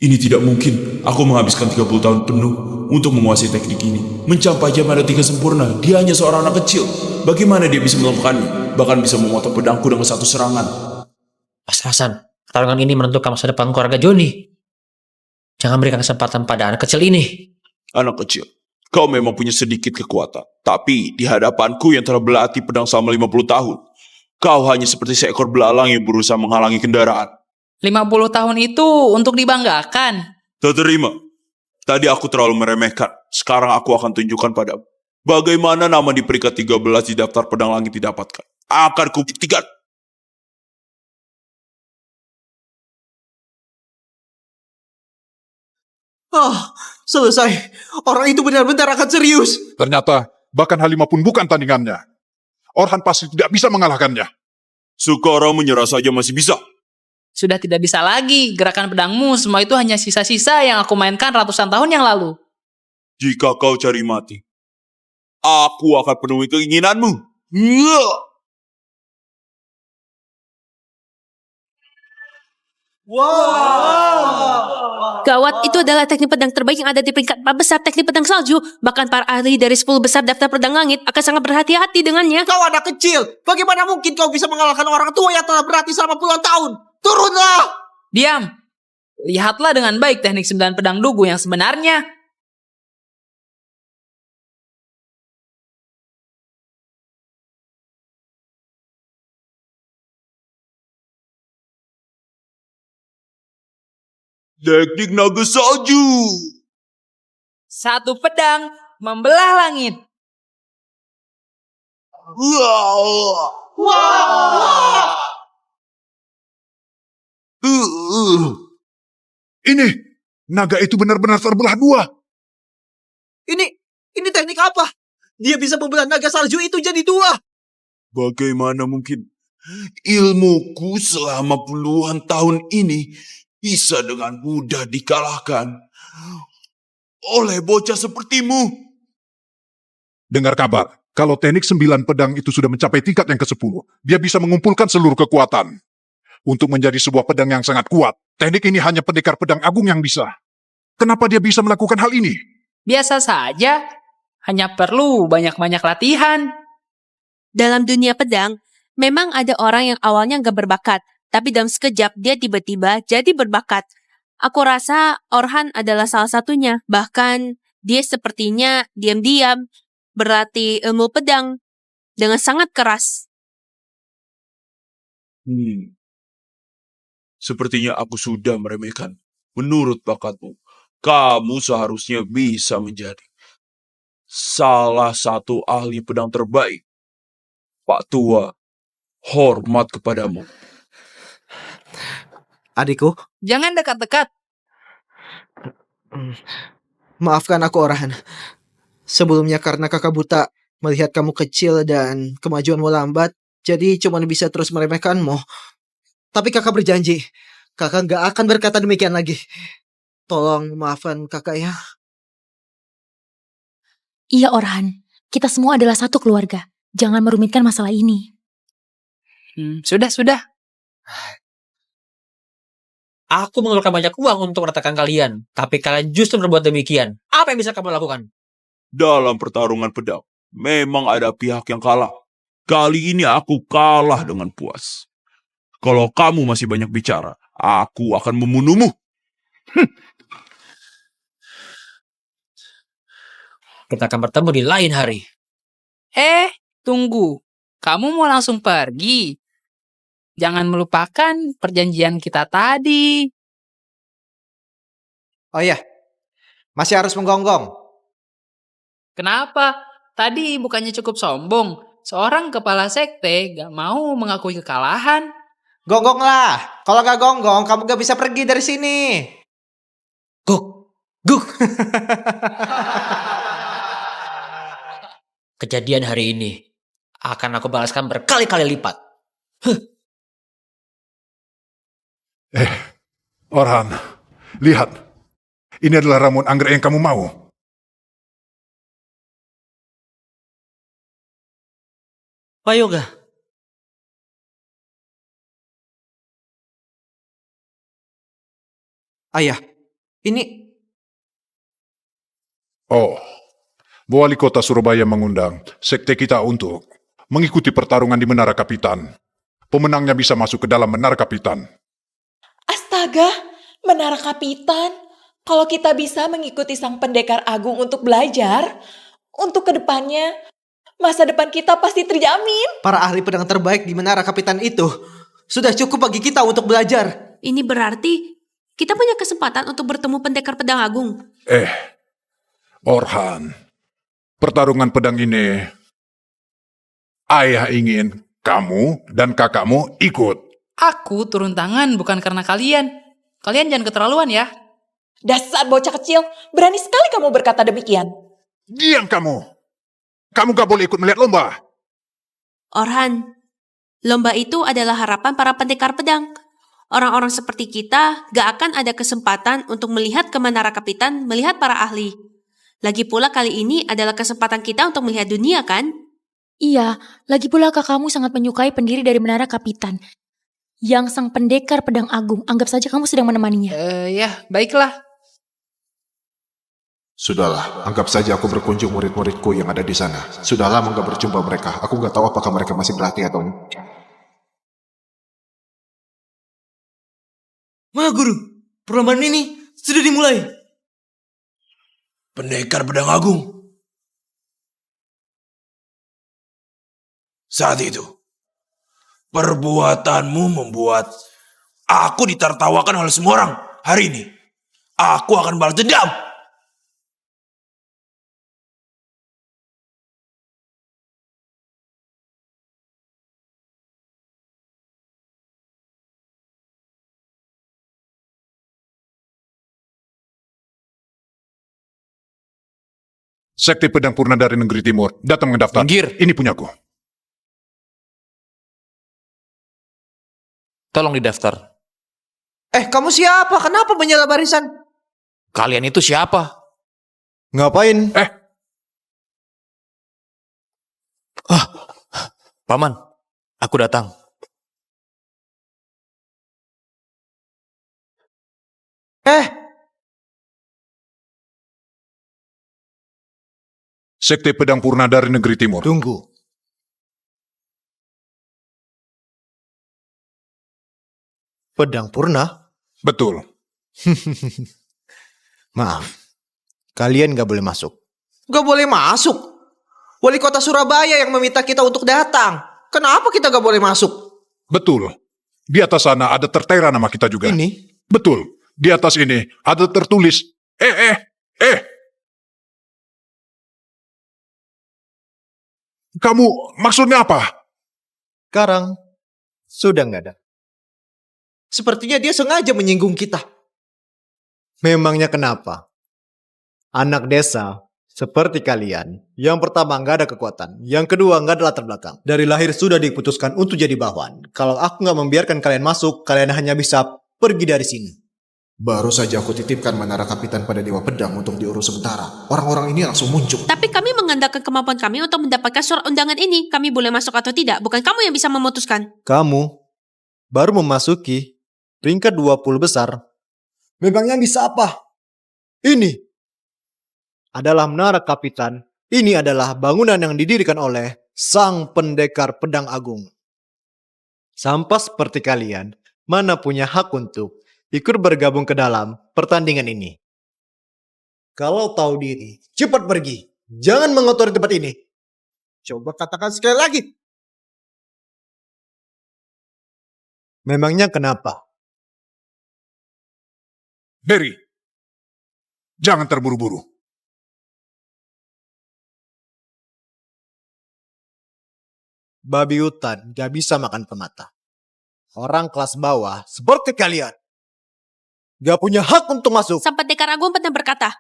Ini tidak mungkin. Aku menghabiskan 30 tahun penuh untuk menguasai teknik ini. Mencapai jam tingkat sempurna. Dia hanya seorang anak kecil. Bagaimana dia bisa melakukannya? Bahkan bisa memotong pedangku dengan satu serangan. Mas Hasan, pertarungan ini menentukan masa depan keluarga Joni. Jangan berikan kesempatan pada anak kecil ini. Anak kecil, kau memang punya sedikit kekuatan. Tapi di hadapanku yang telah berlatih pedang selama 50 tahun, kau hanya seperti seekor belalang yang berusaha menghalangi kendaraan. 50 tahun itu untuk dibanggakan. Tak terima. Tadi aku terlalu meremehkan. Sekarang aku akan tunjukkan padamu. Bagaimana nama di peringkat 13 di daftar pedang langit didapatkan. Akan kubuktikan. Selesai. Orang itu benar-benar akan serius. Ternyata, bahkan Halimah pun bukan tandingannya. Orhan pasti tidak bisa mengalahkannya. Sekarang menyerah saja masih bisa. Sudah tidak bisa lagi. Gerakan pedangmu semua itu hanya sisa-sisa yang aku mainkan ratusan tahun yang lalu. Jika kau cari mati, aku akan penuhi keinginanmu. Gawat, itu adalah teknik pedang terbaik yang ada di peringkat 4 besar teknik pedang salju. Bahkan para ahli dari 10 besar daftar pedang langit akan sangat berhati-hati dengannya. Kau anak kecil. Bagaimana mungkin kau bisa mengalahkan orang tua yang telah berlatih selama puluhan tahun? Turunlah! Diam. Lihatlah dengan baik teknik 9 pedang dugu yang sebenarnya. Teknik naga salju. Satu pedang membelah langit. Ini, naga itu benar-benar terbelah dua. Ini teknik apa? Dia bisa membelah naga salju itu jadi dua. Bagaimana mungkin ilmuku selama puluhan tahun ini bisa dengan mudah dikalahkan oleh bocah sepertimu? Dengar kabar, kalau teknik 9 pedang itu sudah mencapai tingkat yang ke-10, dia bisa mengumpulkan seluruh kekuatan untuk menjadi sebuah pedang yang sangat kuat. Teknik ini hanya pendekar pedang agung yang bisa. Kenapa dia bisa melakukan hal ini? Biasa saja. Hanya perlu banyak-banyak latihan. Dalam dunia pedang, memang ada orang yang awalnya gak berbakat, tapi dalam sekejap dia tiba-tiba jadi berbakat. Aku rasa Orhan adalah salah satunya. Bahkan dia sepertinya diam-diam berlatih ilmu pedang dengan sangat keras. Sepertinya aku sudah meremehkan. Menurut bakatmu, kamu seharusnya bisa menjadi salah satu ahli pedang terbaik. Pak Tua, hormat kepadamu. Adikku, Jangan dekat-dekat. maafkan aku Orhan. Sebelumnya karena kakak buta melihat kamu kecil dan kemajuanmu lambat, jadi cuma bisa terus meremehkanmu. Tapi kakak berjanji, kakak gak akan berkata demikian lagi. Tolong maafkan kakak ya. Iya Orhan, Kita semua adalah satu keluarga. Jangan merumitkan masalah ini. Sudah. Aku mengeluarkan banyak uang untuk meratakan kalian. Tapi kalian justru berbuat demikian. Apa yang bisa kamu lakukan? Dalam pertarungan pedang, memang ada pihak yang kalah. Kali ini aku kalah dengan puas. Kalau kamu masih banyak bicara, aku akan membunuhmu. Kita akan bertemu di lain hari. Tunggu. Kamu mau langsung pergi? Jangan melupakan perjanjian kita tadi. Oh iya, masih harus menggonggong. Kenapa? Tadi bukannya cukup sombong. Seorang kepala sekte gak mau mengakui kekalahan. Gonggong lah. Kalau gak gonggong, kamu gak bisa pergi dari sini. Guk. Kejadian hari ini akan aku balaskan berkali-kali lipat. Orhan, lihat. Ini adalah ramuan anggrek yang kamu mau. Pak Yoga, Ayah, ini... Oh, Wali Kota Surabaya mengundang sekte kita untuk mengikuti pertarungan di Menara Kapitan. Pemenangnya bisa masuk ke dalam Menara Kapitan. Astaga, Menara Kapitan. Kalau kita bisa mengikuti Sang Pendekar Agung untuk belajar, untuk kedepannya, masa depan kita pasti terjamin. Para ahli pedang terbaik di Menara Kapitan itu sudah cukup bagi kita untuk belajar. Ini berarti kita punya kesempatan untuk bertemu pendekar pedang agung. Orhan, pertarungan pedang ini, ayah ingin kamu dan kakakmu ikut. Aku turun tangan bukan karena kalian. Kalian jangan keterlaluan ya. Dasar bocah kecil, berani sekali kamu berkata demikian. Diam kamu. Kamu gak boleh ikut melihat lomba. Orhan, lomba itu adalah harapan para pendekar pedang. Orang-orang seperti kita gak akan ada kesempatan untuk melihat ke Menara Kapitan, melihat para ahli. Lagi pula kali ini adalah kesempatan kita untuk melihat dunia, kan? Iya, lagi pula kakakmu sangat menyukai pendiri dari Menara Kapitan. Yang sang pendekar pedang agung, anggap saja kamu sedang menemaninya. Ya, baiklah. Sudahlah, anggap saja aku berkunjung murid-muridku yang ada di sana. Sudah lama gak berjumpa mereka. Aku gak tahu apakah mereka masih berlatih atau enggak. Ma Guru, perlombaan ini sudah dimulai. Pendekar pedang agung. Saat itu, perbuatanmu membuat aku ditertawakan oleh semua orang. Hari ini, aku akan balas dendam. Sekte Pedang Purna dari Negeri Timur datang mendaftar. Minggir. Ini punyaku. Tolong didaftar. Kamu siapa? Kenapa menyela barisan? Kalian itu siapa? Ngapain? Paman, aku datang. Sekte Pedang Purna dari Negeri Timur. Tunggu. Pedang Purna? Betul. Maaf, kalian gak boleh masuk. Gak boleh masuk. Wali Kota Surabaya yang meminta kita untuk datang. Kenapa kita gak boleh masuk? Betul. Di atas sana ada tertera nama kita juga. Ini? Betul. Di atas ini ada tertulis. Kamu maksudnya apa? Sekarang sudah gak ada. Sepertinya dia sengaja menyinggung kita. Memangnya kenapa? Anak desa seperti kalian, yang pertama nggak ada kekuatan, yang kedua nggak ada latar belakang. Dari lahir sudah diputuskan untuk jadi bawahan. Kalau aku nggak membiarkan kalian masuk, kalian hanya bisa pergi dari sini. Baru saja aku titipkan menara kapitan pada Dewa Pedang untuk diurus sementara. Orang-orang ini langsung muncul. Tapi kami mengandalkan kemampuan kami untuk mendapatkan surat undangan ini. Kami boleh masuk atau tidak, bukan kamu yang bisa memutuskan. Kamu baru memasuki peringkat 20 besar. Memangnya bisa apa? Ini adalah menara kapitan. Ini adalah bangunan yang didirikan oleh sang pendekar pedang agung. Sampai seperti kalian, mana punya hak untuk ikut bergabung ke dalam pertandingan ini. Kalau tahu diri, cepat pergi. Jangan mengotori tempat ini. Coba katakan sekali lagi. Memangnya kenapa? Barry, jangan terburu-buru. Babi hutan gak bisa makan pemata. Orang kelas bawah seperti kalian gak punya hak untuk masuk. Sang pendekar agung pernah berkata,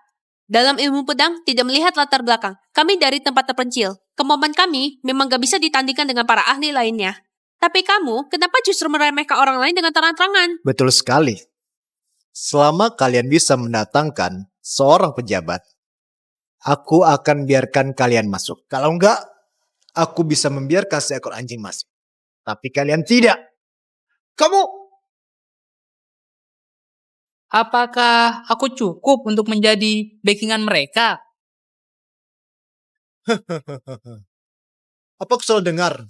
dalam ilmu pedang tidak melihat latar belakang. Kami dari tempat terpencil. Kemampuan kami memang gak bisa ditandingkan dengan para ahli lainnya. Tapi kamu, kenapa justru meremehkan orang lain dengan terang-terangan? Betul sekali. Selama kalian bisa mendatangkan seorang pejabat, aku akan biarkan kalian masuk. Kalau enggak, aku bisa membiarkan seekor anjing masuk. Tapi kalian tidak. Kamu Apakah aku cukup untuk menjadi backingan mereka? apa aku salah dengar?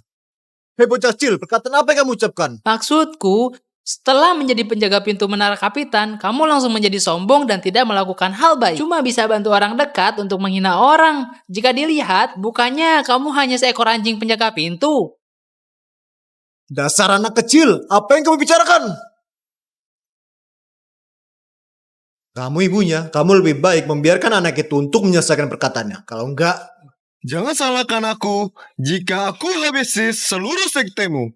Hei bocah kecil, perkataan apa yang kamu ucapkan? Maksudku, setelah menjadi penjaga pintu menara kapitan, kamu langsung menjadi sombong dan tidak melakukan hal baik. Cuma bisa bantu orang dekat untuk menghina orang. Jika dilihat, bukannya kamu hanya seekor anjing penjaga pintu. Dasar anak kecil, apa yang kamu bicarakan? Kamu ibunya, kamu lebih baik membiarkan anak itu untuk menyelesaikan perkataannya. Kalau enggak, jangan salahkan aku jika aku habisi seluruh sektemu.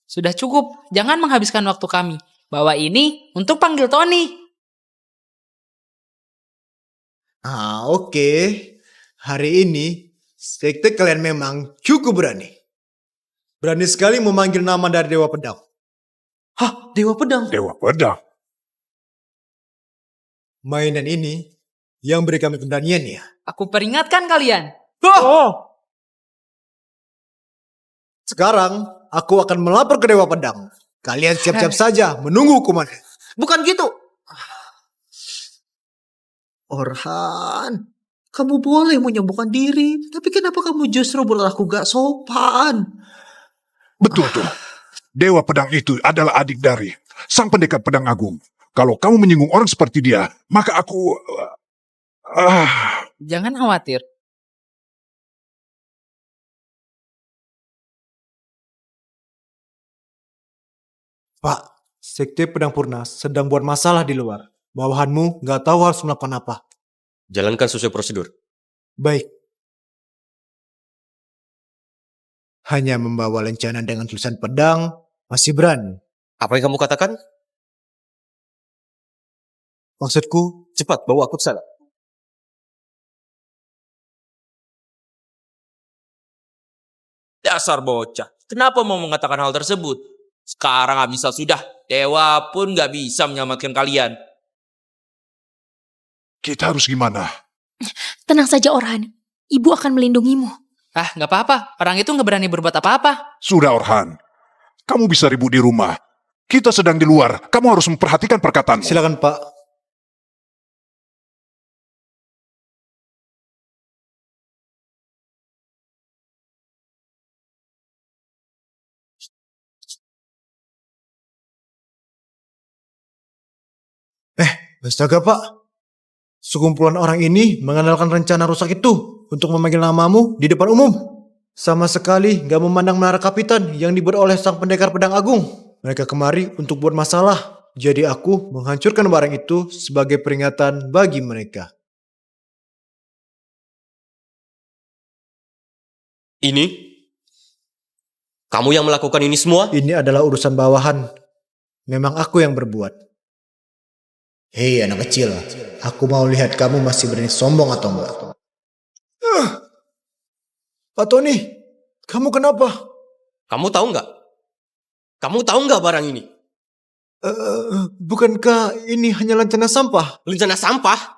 Sudah cukup, jangan menghabiskan waktu kami. Bawa ini untuk panggil Tony. Oke. Hari ini, sekte kalian memang cukup berani. Berani sekali memanggil nama dari Dewa Pedang. Hah, Dewa Pedang? Dewa Pedang? Mainan ini yang beri kami keberanian ya. Aku peringatkan kalian. Sekarang, aku akan melapor ke Dewa Pedang. Kalian siap-siap saja menunggu hukuman. Bukan gitu. Orhan, kamu boleh menyembuhkan diri. Tapi kenapa kamu justru berlaku gak sopan? Betul tuh. Dewa Pedang itu adalah adik dari sang pendekar pedang agung. Kalau kamu menyinggung orang seperti dia, maka aku... Jangan khawatir. Pak, Sekte Pedang Purna sedang buat masalah di luar. Bawahanmu gak tahu harus melakukan apa. Jalankan sesuai prosedur. Baik. Hanya membawa lencana dengan tulisan pedang, masih berani. Apa yang kamu katakan? Maksudku, cepat bawa aku ke sana. Dasar bocah. Kenapa mau mengatakan hal tersebut? Sekarang bisa sudah. Dewa pun gak bisa menyelamatkan kalian. Kita harus gimana? Tenang saja Orhan, ibu akan melindungimu. Gak apa-apa. Orang itu gak berani berbuat apa-apa. Sudah Orhan. Kamu bisa ribut di rumah. Kita sedang di luar. Kamu harus memperhatikan perkataanmu. Silakan Pak. Astaga Pak, sekumpulan orang ini mengandalkan rencana rusak itu untuk memanggil namamu di depan umum. Sama sekali gak memandang menara kapitan yang dibuat oleh sang pendekar pedang agung. Mereka kemari untuk buat masalah. Jadi aku menghancurkan barang itu sebagai peringatan bagi mereka. Ini? Kamu yang melakukan ini semua? Ini adalah urusan bawahan. Memang aku yang berbuat. Hei anak kecil, aku mau lihat kamu masih berani sombong atau enggak. Pak Tony, kamu kenapa? Kamu tahu nggak? Kamu tahu nggak barang ini? Bukankah ini hanya lencana sampah? Lencana sampah?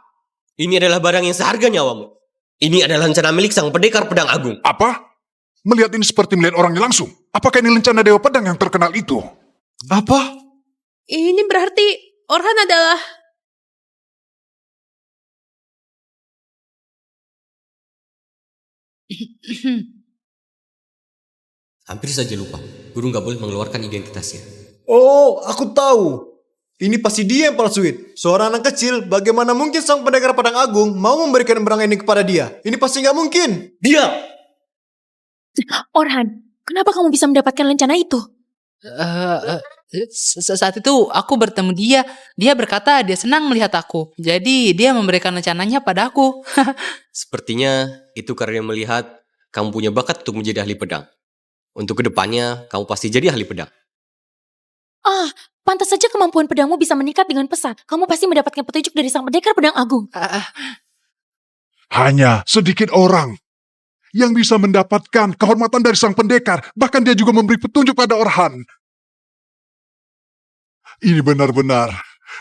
Ini adalah barang yang seharga nyawamu. Ini adalah lencana milik sang pendekar pedang agung. Apa? Melihat ini seperti melihat orangnya langsung. Apakah ini lencana Dewa Pedang yang terkenal itu? Apa? Ini berarti Orhan adalah... Hampir saja lupa. Guru nggak boleh mengeluarkan identitasnya. Oh, aku tahu. Ini pasti dia yang palsuin. Seorang anak kecil, bagaimana mungkin sang pendekar pedang agung mau memberikan barang ini kepada dia? Ini pasti nggak mungkin. Dia! Orhan, kenapa kamu bisa mendapatkan lencana itu? Saat itu aku bertemu dia. Dia berkata dia senang melihat aku. Jadi dia memberikan rencananya padaku. Sepertinya itu karena melihat kamu punya bakat untuk menjadi ahli pedang. Untuk kedepannya, kamu pasti jadi ahli pedang. Ah, pantas saja kemampuan pedangmu bisa meningkat dengan pesat. Kamu pasti mendapatkan petunjuk dari sang pendekar pedang agung. Hanya sedikit orang yang bisa mendapatkan kehormatan dari sang pendekar. Bahkan dia juga memberi petunjuk pada Orhan. Ini benar-benar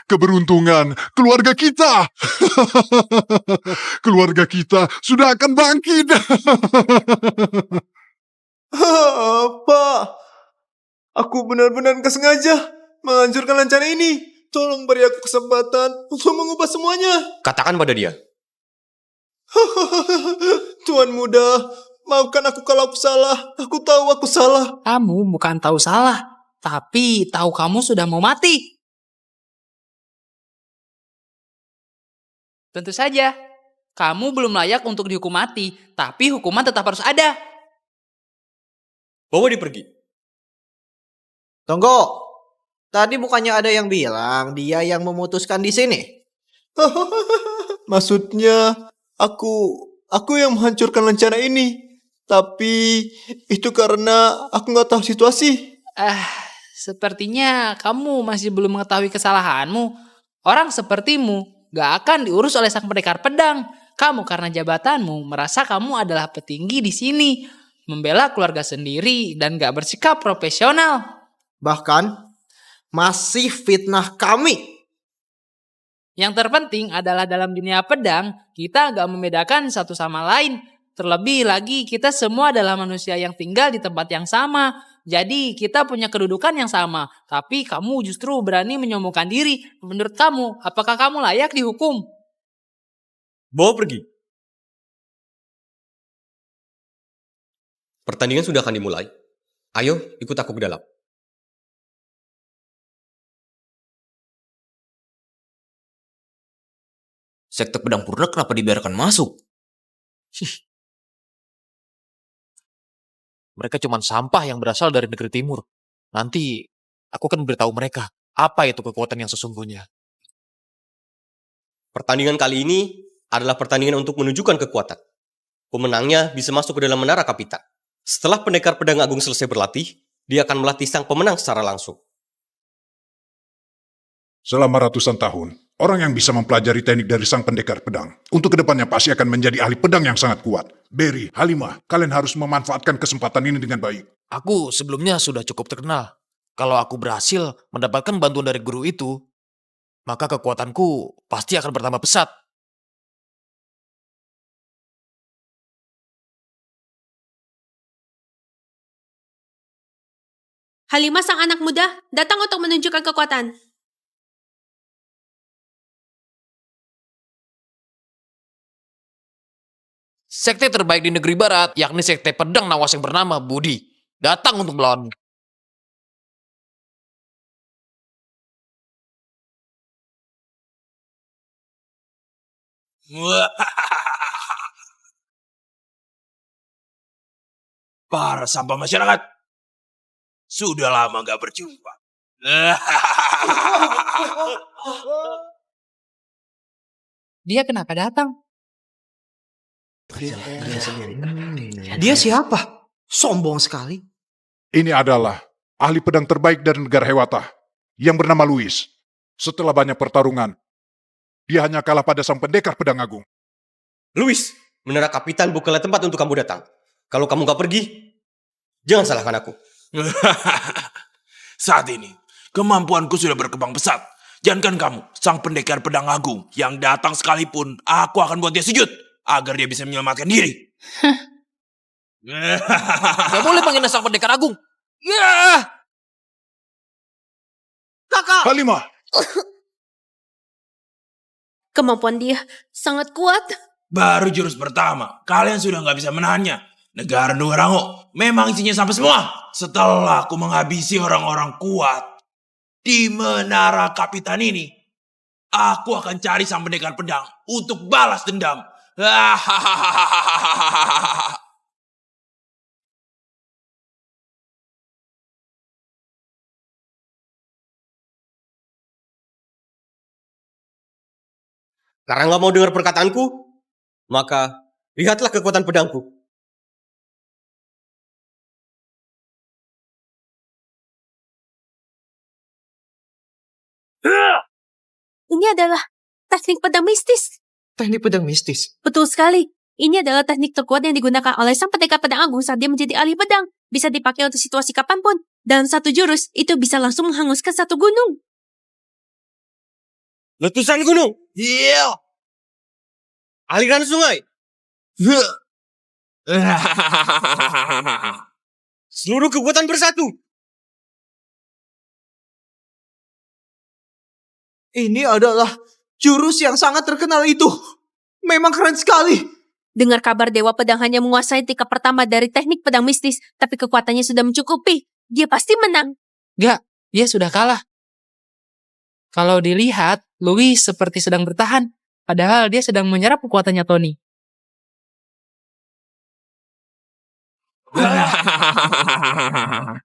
keberuntungan keluarga kita. Keluarga kita sudah akan bangkit. Pak, aku benar-benar gak sengaja menghancurkan rencana ini. Tolong beri aku kesempatan untuk mengubah semuanya. Katakan pada dia. Tuan muda, maafkan aku kalau aku salah. Aku tahu aku salah. Kamu bukan tahu salah, tapi tahu kamu sudah mau mati. Tentu saja, kamu belum layak untuk dihukum mati, tapi hukuman tetap harus ada. Bawa dia pergi. Tunggu. Tadi bukannya ada yang bilang dia yang memutuskan di sini? Maksudnya, aku yang menghancurkan rencana ini. Tapi itu karena aku nggak tahu situasi. Sepertinya kamu masih belum mengetahui kesalahanmu. Orang sepertimu gak akan diurus oleh sang pendekar pedang. Kamu karena jabatanmu merasa kamu adalah petinggi di sini, membela keluarga sendiri dan gak bersikap profesional. Bahkan masih fitnah kami. Yang terpenting adalah dalam dunia pedang, kita gak membedakan satu sama lain. Terlebih lagi kita semua adalah manusia yang tinggal di tempat yang sama. Jadi kita punya kedudukan yang sama. Tapi kamu justru berani menyombongkan diri. Menurut kamu, apakah kamu layak dihukum? Bawa pergi. Pertandingan sudah akan dimulai. Ayo, ikut aku ke dalam. Sekte pedang purna kenapa dibiarkan masuk? Mereka cuma sampah yang berasal dari negeri timur. Nanti aku akan beritahu mereka apa itu kekuatan yang sesungguhnya. Pertandingan kali ini adalah pertandingan untuk menunjukkan kekuatan. Pemenangnya bisa masuk ke dalam menara kapitan. Setelah pendekar pedang agung selesai berlatih, dia akan melatih sang pemenang secara langsung. Selama ratusan tahun, orang yang bisa mempelajari teknik dari sang pendekar pedang, untuk kedepannya pasti akan menjadi ahli pedang yang sangat kuat. Berry, Halimah, kalian harus memanfaatkan kesempatan ini dengan baik. Aku sebelumnya sudah cukup terkenal. Kalau aku berhasil mendapatkan bantuan dari guru itu, maka kekuatanku pasti akan bertambah pesat. Halimah sang anak muda datang untuk menunjukkan kekuatan. Sekte terbaik di negeri barat, yakni sekte pedang Nawas yang bernama Budi, datang untuk melawanmu. Para sampah masyarakat, sudah lama gak berjumpa. Dia kenapa datang? Dia siapa? Sombong sekali. Ini adalah ahli pedang terbaik dari negara Hewata, yang bernama Louis. Setelah banyak pertarungan, dia hanya kalah pada sang pendekar pedang agung. Louis, menara kapitan bukanlah tempat untuk kamu datang. Kalau kamu gak pergi, jangan salahkan aku. Saat ini, Kemampuanku sudah berkembang pesat. Jangankan kamu, sang pendekar pedang agung yang datang sekalipun, aku akan buat dia sujud agar dia bisa menyelamatkan diri. Gak boleh menghina sang pendekar agung. Ya! Kakak! Halimah, Kemampuan dia sangat kuat. Baru jurus pertama, kalian sudah nggak bisa menahannya. Negara Durango memang isinya sampai semua. Setelah aku menghabisi orang-orang kuat di Menara Kapitan ini, aku akan cari sang pendekar pedang untuk balas dendam. Karena nggak mau dengar perkataanku, maka lihatlah kekuatan pedangku. Ini adalah teknik pedang mistis. Teknik pedang mistis. Betul sekali. Ini adalah teknik terkuat yang digunakan oleh sang pendekar pedang agung saat dia menjadi ahli pedang. Bisa dipakai untuk situasi kapanpun. Dan satu jurus itu bisa langsung menghanguskan satu gunung. Letusan gunung, Iya. aliran sungai, seluruh kekuatan bersatu. Ini adalah jurus yang sangat terkenal itu. Memang keren sekali. Dengar kabar Dewa Pedang hanya menguasai tingkat pertama dari teknik pedang mistis, tapi kekuatannya sudah mencukupi. Dia pasti menang. Gak, dia sudah kalah. Kalau dilihat, Louis seperti sedang bertahan, padahal dia sedang menyerap kekuatannya Tony.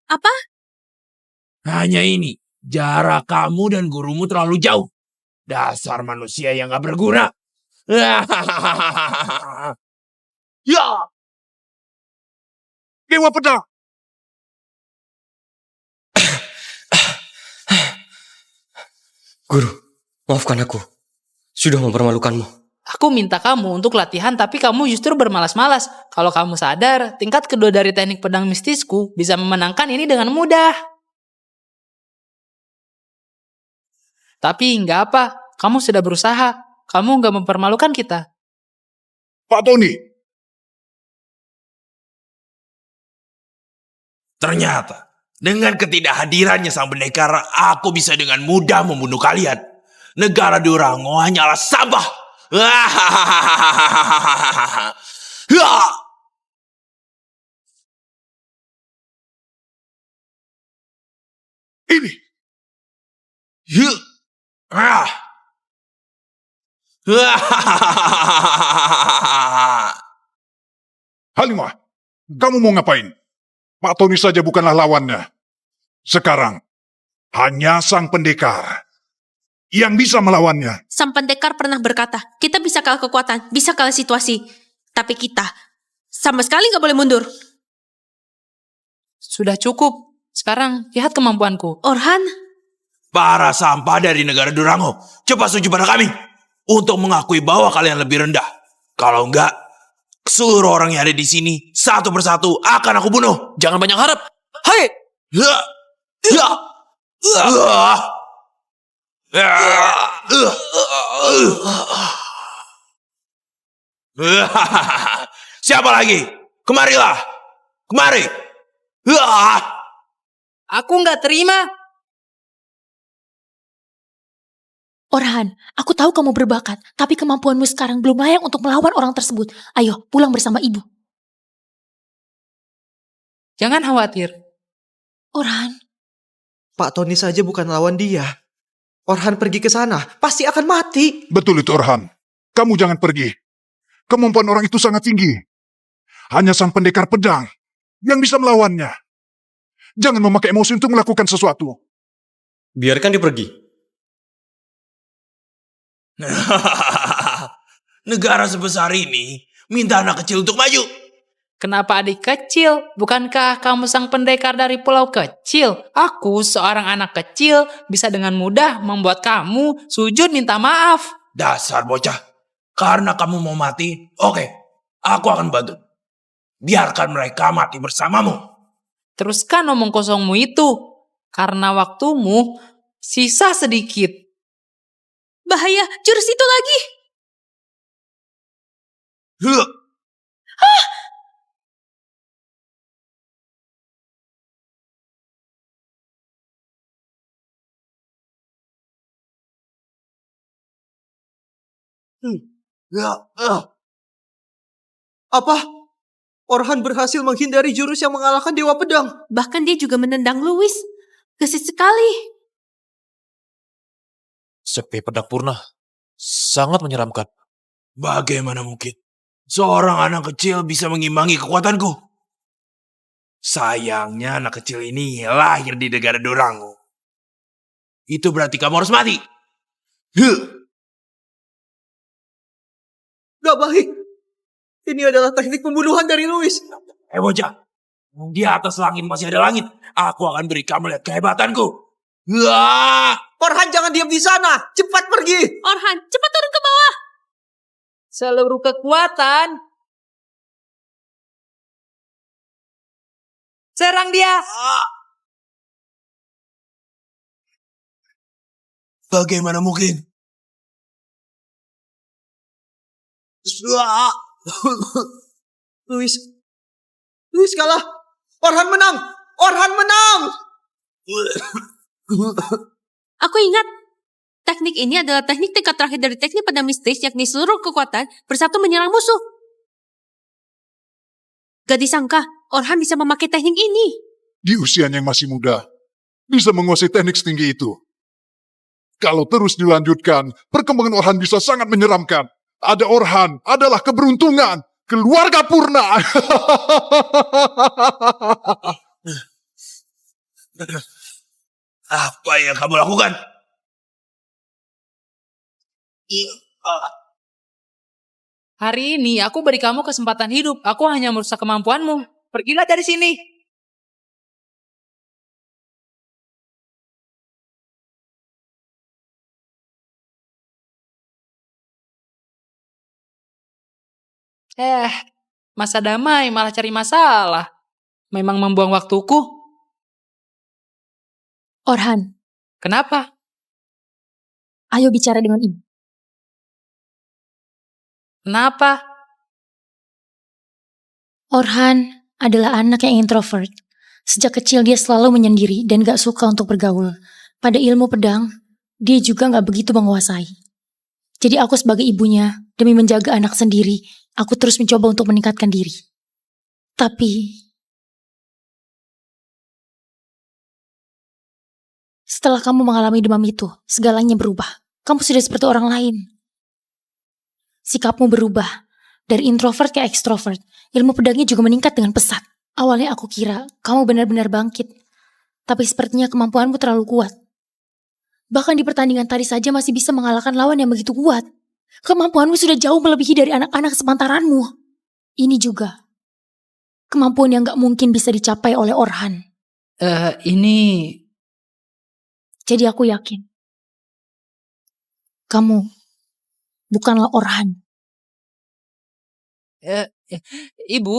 Apa? Hanya ini, jarak kamu dan gurumu terlalu jauh. Dasar manusia yang gak berguna. ya! Dewa Pedang! Guru, maafkan aku. Sudah mempermalukanmu. Aku minta kamu untuk latihan, tapi kamu justru bermalas-malas. Kalau kamu sadar, tingkat kedua dari teknik pedang mistisku bisa memenangkan ini dengan mudah. Tapi nggak apa, kamu sudah berusaha. Kamu nggak mempermalukan kita. Pak Tony, Ternyata, dengan ketidakhadirannya sang pendekar, aku bisa dengan mudah membunuh kalian. Negara Durango hanyalah sampah. ini. Halimah, kamu mau ngapain? Pak Tony saja bukanlah lawannya. Sekarang, hanya sang pendekar yang bisa melawannya. Sang pendekar pernah berkata, kita bisa kalah kekuatan, bisa kalah situasi. Tapi kita sama sekali nggak boleh mundur. Sudah cukup. Sekarang lihat kemampuanku. Orhan, Para sampah dari negara Durango, cepat sujud pada kami untuk mengakui bahwa kalian lebih rendah. Kalau enggak, seluruh orang yang ada di sini satu persatu akan aku bunuh. Jangan banyak harap. Hai! Siapa lagi? Kemarilah. Kemari. Aku nggak terima. Orhan, aku tahu kamu berbakat, tapi kemampuanmu sekarang belum layak untuk melawan orang tersebut. Ayo, pulang bersama ibu. Jangan khawatir. Orhan, Pak Tony saja bukan lawan dia. Orhan pergi ke sana, pasti akan mati. Betul itu Orhan. Kamu jangan pergi. Kemampuan orang itu sangat tinggi. Hanya sang pendekar pedang yang bisa melawannya. Jangan memakai emosi untuk melakukan sesuatu. Biarkan dia pergi. Negara sebesar ini minta anak kecil untuk maju. Kenapa adik kecil? Bukankah kamu sang pendekar dari pulau kecil? Aku seorang anak kecil bisa dengan mudah membuat kamu sujud minta maaf. Dasar bocah. Karena kamu mau mati, oke, aku akan bantu. Biarkan mereka mati bersamamu. Teruskan omong kosongmu itu. Karena waktumu sisa sedikit. Bahaya, jurus itu lagi. Apa? Orhan berhasil menghindari jurus yang mengalahkan Dewa Pedang. Bahkan dia juga menendang Louis. Gesit sekali. Sekte Pedang Purna sangat menyeramkan. Bagaimana mungkin seorang anak kecil bisa mengimbangi kekuatanku? Sayangnya anak kecil ini lahir di negara Durango. Itu berarti kamu harus mati. Gak baik. Ini adalah teknik pembunuhan dari Louis. Bocah, di atas langit masih ada langit. Aku akan beri kamu lihat kehebatanku. Orhan, jangan diam di sana. Cepat pergi. Orhan, cepat turun ke bawah. Seluruh kekuatan. Serang dia. Bagaimana mungkin? Louis kalah. Orhan menang. Orhan menang. Aku ingat. Teknik ini adalah teknik tingkat terakhir dari teknik pedang mistis, yakni seluruh kekuatan bersatu menyerang musuh. Gak disangka, Orhan bisa memakai teknik ini. Di usianya yang masih muda, bisa menguasai teknik setinggi itu. Kalau terus dilanjutkan, perkembangan Orhan bisa sangat menyeramkan. Ada Orhan adalah keberuntungan. Keluarga Purna. Apa yang kamu lakukan? Hari ini aku beri kamu kesempatan hidup. Aku hanya merusak kemampuanmu. Pergilah dari sini. Masa damai malah cari masalah. Memang membuang waktuku. Orhan, Kenapa? ayo bicara dengan ibu. Kenapa? Orhan adalah anak yang introvert. Sejak kecil dia selalu menyendiri dan gak suka untuk bergaul. Pada ilmu pedang, dia juga gak begitu menguasai. Jadi aku sebagai ibunya, demi menjaga anak sendiri, aku terus mencoba untuk meningkatkan diri. Tapi setelah kamu mengalami demam itu, segalanya berubah. Kamu sudah seperti orang lain. Sikapmu berubah. Dari introvert ke ekstrovert. Ilmu pedangnya juga meningkat dengan pesat. Awalnya aku kira kamu benar-benar bangkit. Tapi sepertinya kemampuanmu terlalu kuat. Bahkan di pertandingan tadi saja masih bisa mengalahkan lawan yang begitu kuat. Kemampuanmu sudah jauh melebihi dari anak-anak sepantaranmu. Ini juga kemampuan yang gak mungkin bisa dicapai oleh Orhan. Ini... Jadi aku yakin kamu bukanlah Orhan. Ibu,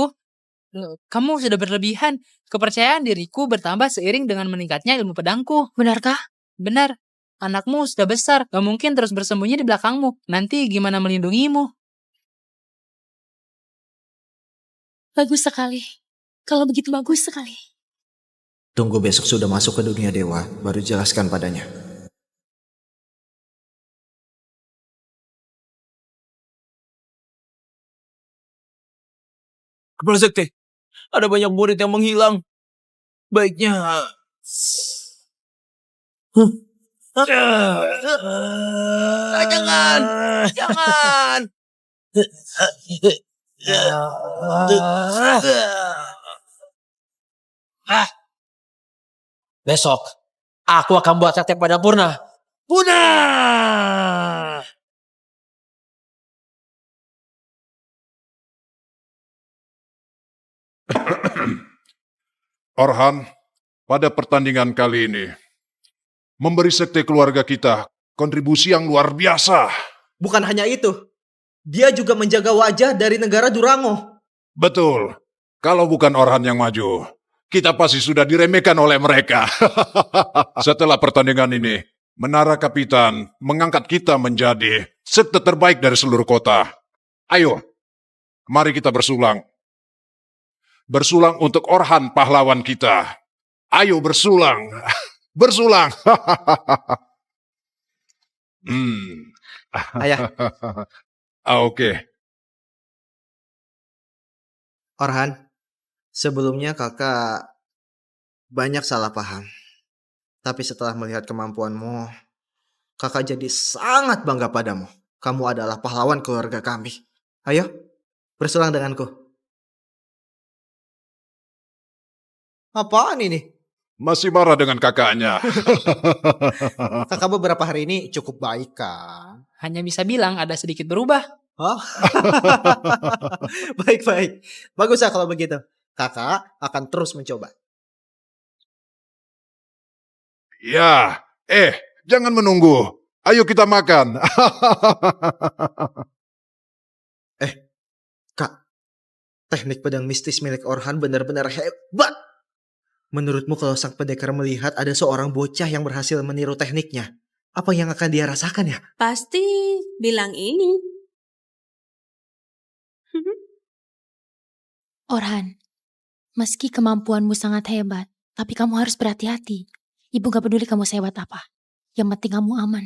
kamu sudah berlebihan. Kepercayaan diriku bertambah seiring dengan meningkatnya ilmu pedangku. Benarkah? Benar. Anakmu sudah besar, gak mungkin terus bersembunyi di belakangmu. Nanti gimana melindungimu? Bagus sekali. Kalau begitu bagus sekali. Tunggu besok sudah masuk ke dunia dewa, baru jelaskan padanya. Kepala Sekte, ada banyak murid yang menghilang. Baiknya... Jangan! Jangan! Besok, aku akan buat sekte Pedang Purna. Orhan, pada pertandingan kali ini, memberi sekte keluarga kita kontribusi yang luar biasa. Bukan hanya itu. Dia juga menjaga wajah dari negara Durango. Betul. Kalau bukan Orhan yang maju, kita pasti sudah diremehkan oleh mereka. Setelah pertandingan ini, Menara Kapitan mengangkat kita menjadi sekte terbaik dari seluruh kota. Ayo, mari kita bersulang. Bersulang untuk Orhan pahlawan kita. Ayo bersulang. Bersulang. Ayah. Oke. Orhan, sebelumnya kakak banyak salah paham. Tapi setelah melihat kemampuanmu, kakak jadi sangat bangga padamu. Kamu adalah pahlawan keluarga kami. Ayo, bersulang denganku. Apaan ini? Masih marah dengan kakaknya. Kakak beberapa hari ini cukup baik kan? Hanya bisa bilang ada sedikit berubah. Oh. Baik-baik. Bagus ya kalau begitu. Kakak akan terus mencoba. Ya, jangan menunggu. Ayo kita makan. Kak, teknik pedang mistis milik Orhan benar-benar hebat. Menurutmu kalau sang pendekar melihat ada seorang bocah yang berhasil meniru tekniknya, apa yang akan dia rasakan ya? Pasti bilang ini. Orhan, meski kemampuanmu sangat hebat, tapi kamu harus berhati-hati. Ibu gak peduli kamu sehebat apa. Yang penting kamu aman.